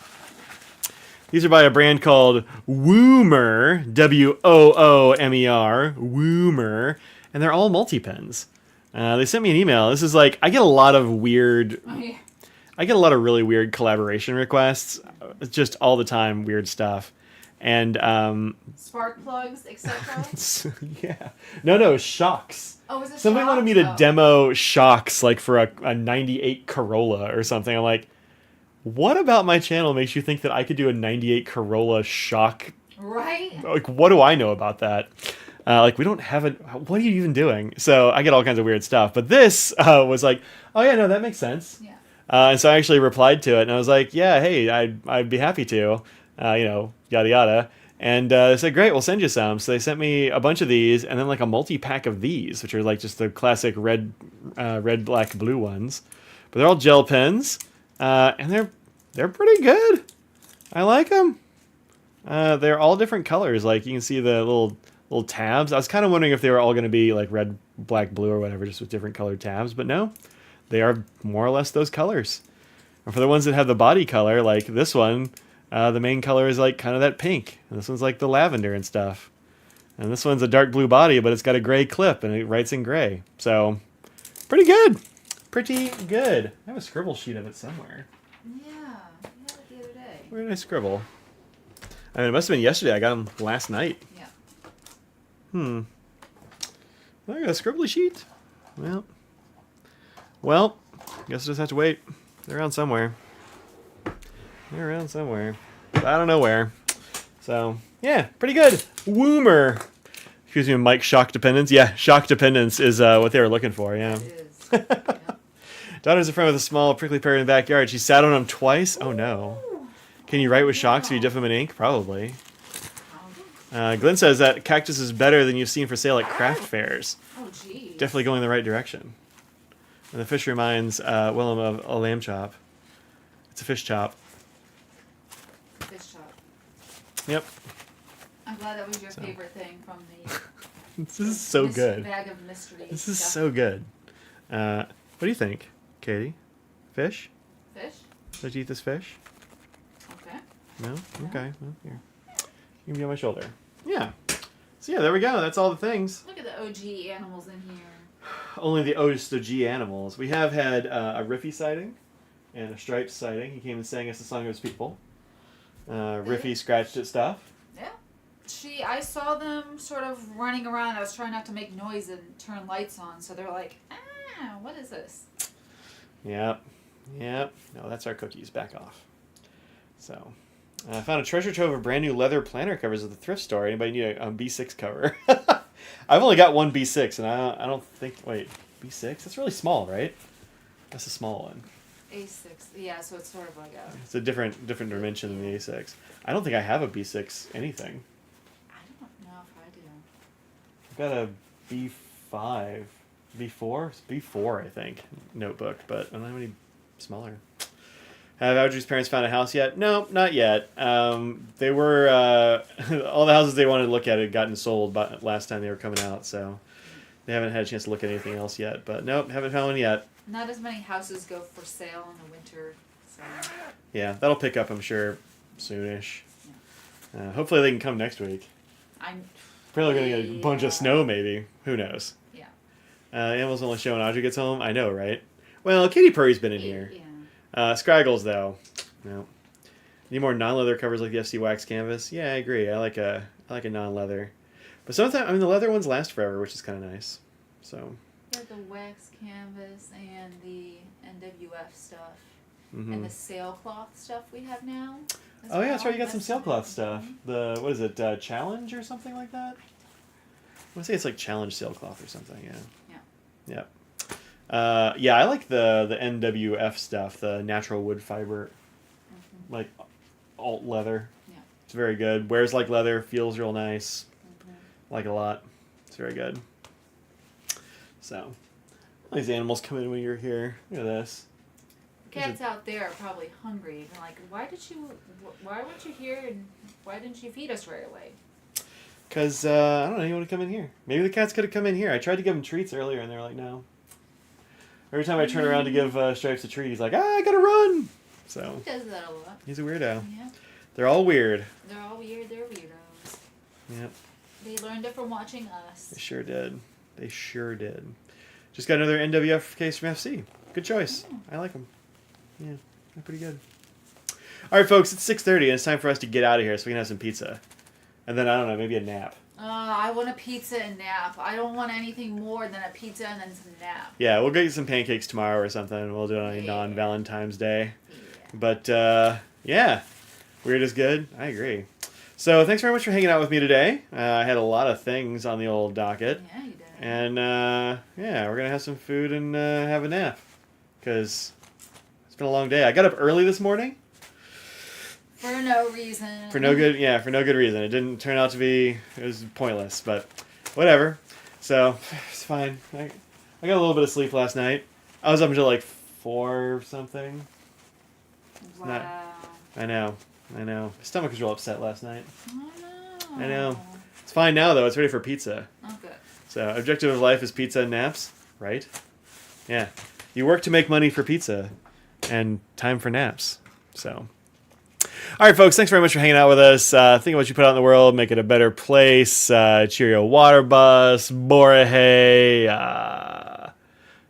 These are by a brand called Woomer, Woomer, Woomer, and they're all multi pens. They sent me an email. This is like I get a lot of weird. Oh, yeah. I get a lot of really weird collaboration requests, just all the time, weird stuff. And spark plugs, etc. Yeah, no, shocks. Oh, is it Somebody shocks? wanted me to demo shocks, like for a '98 Corolla or something. I'm like, what about my channel makes you think that I could do a '98 Corolla shock? Right. Like, what do I know about that? Like, we don't have a. What are you even doing? So I get all kinds of weird stuff. But this was like, oh yeah, no, that makes sense. Yeah. And so I actually replied to it, and I was like, yeah, hey, I'd be happy to, yada yada. And they said, great, we'll send you some. So they sent me a bunch of these, and then like a multi-pack of these, which are like just the classic red, black, blue ones. But they're all gel pens, and they're pretty good. I like them. They're all different colors. Like you can see the little tabs. I was kind of wondering if they were all going to be like red, black, blue, or whatever, just with different colored tabs. But no, they are more or less those colors. And for the ones that have the body color, like this one, the main color is like kind of that pink. And this one's like the lavender and stuff. And this one's a dark blue body, but it's got a gray clip, and it writes in gray. So, pretty good. Pretty good. I have a scribble sheet of it somewhere. Yeah, you had it the other day. Where did I scribble? I mean, it must have been yesterday. I got them last night. Yeah. I got a scribbly sheet. Well, guess I just have to wait. They're around somewhere. But I don't know where. So, yeah, pretty good. Woomer. Excuse me, Mike, shock dependence. Yeah, shock dependence is what they were looking for, yeah. It is. Yeah. Daughter's a friend with a small prickly pear in the backyard. She sat on him twice. Oh, no. Can you write with shocks if you dip them in ink? Probably. Glenn says that cactus is better than you've seen for sale at craft fairs. Oh, geez. Definitely going in the right direction. And the fish reminds Willem of a lamb chop. It's a fish chop. Fish chop. Yep. I'm glad that was your favorite thing from the This is so good. bag of mystery. This is stuff. so good. What do you think, Katie? Fish? Fish? Did you eat this fish? Okay. No? Okay. Well, here. You can be on my shoulder. Yeah. So yeah, there we go. That's all the things. Look at the OG animals in here. Only the oldest of G animals. We have had a Riffy sighting and a Stripes sighting. He came and sang us a song of his people. Riffy scratched at stuff. Yeah. I saw them sort of running around. I was trying not to make noise and turn lights on, so they're like, what is this? Yep. No, that's our cookies. Back off. So, I found a treasure trove of brand new leather planner covers at the thrift store. Anybody need a B6 cover? I've only got one B6, and I don't think... Wait, B6? That's really small, right? That's a small one. A6. Yeah, so it's sort of like a... It's a different dimension than the A6. I don't think I have a B6 anything. I don't know if I do. I've got a B5, B4? It's B4, I think, notebook, but I don't have any smaller. Have Audrey's parents found a house yet? No, not yet. They were, all the houses they wanted to look at had gotten sold by last time they were coming out, so they haven't had a chance to look at anything else yet. But nope, haven't found one yet. Not as many houses go for sale in the winter, so... Yeah, that'll pick up, I'm sure, soonish. Hopefully they can come next week. I'm... Probably going to get a bunch of snow, maybe. Who knows? Yeah. Animals only show when Audrey gets home. I know, right? Well, Katy Perry's been in here. Yeah. Scraggles, though. No. Need more non-leather covers like the FC Wax Canvas? Yeah, I agree. I like a non-leather. But sometimes, I mean, the leather ones last forever, which is kind of nice. So. Yeah, the wax canvas and the NWF stuff. Mm-hmm. And the sailcloth stuff we have now. Oh, yeah, that's right. You got some sailcloth stuff. The, what is it, Challenge or something like that? I want to say it's like Challenge sailcloth or something, yeah. Yeah. Yep. Yeah, I like the NWF stuff, the natural wood fiber, like alt leather. Yeah. It's very good. Wears like leather, feels real nice. Mm-hmm. Like a lot. It's very good. So, all these animals come in when you're here. Look at this. Cats out there are probably hungry. They're like, why weren't you here and why didn't you feed us right away? Because, I don't know, you want to come in here. Maybe the cats could have come in here. I tried to give them treats earlier and they were like, no. Every time I turn around to give Stripes a treat, he's like, I gotta run! So, He does that a lot. he's a weirdo. Yeah. They're all weird. They're all weird. They're weirdos. Yep. They learned it from watching us. They sure did. They sure did. Just got another NWF case from FC. Good choice. I like them. Yeah, they're pretty good. All right, folks, it's 6:30 and it's time for us to get out of here so we can have some pizza. And then, I don't know, maybe a nap. I want a pizza and nap. I don't want anything more than a pizza and then some nap. Yeah, we'll get you some pancakes tomorrow or something. We'll do it on a non-Valentine's Day. Yeah. But, yeah, weird is good. I agree. So thanks very much for hanging out with me today. I had a lot of things on the old docket. Yeah, you did. And, yeah, we're going to have some food and have a nap. Because it's been a long day. I got up early this morning. For no reason. For no good reason. It didn't turn out to be, it was pointless, but whatever. So, it's fine. I got a little bit of sleep last night. I was up until like 4 or something. Wow. I know. My stomach was real upset last night. Oh, no. I know. It's fine now, though. It's ready for pizza. Oh, good. So, objective of life is pizza and naps, right? Yeah. You work to make money for pizza and time for naps. So, all right, folks, thanks very much for hanging out with us. Think of what you put out in the world, make it a better place. Cheerio Water Bus, Borahay,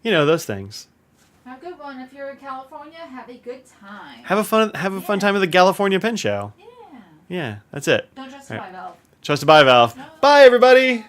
those things. Have a good one. If you're in California, have a good time. Have a fun time at the California Pen Show. Yeah. Yeah, that's it. Don't trust All the right. valve. Trust a buy valve. No. Bye, everybody.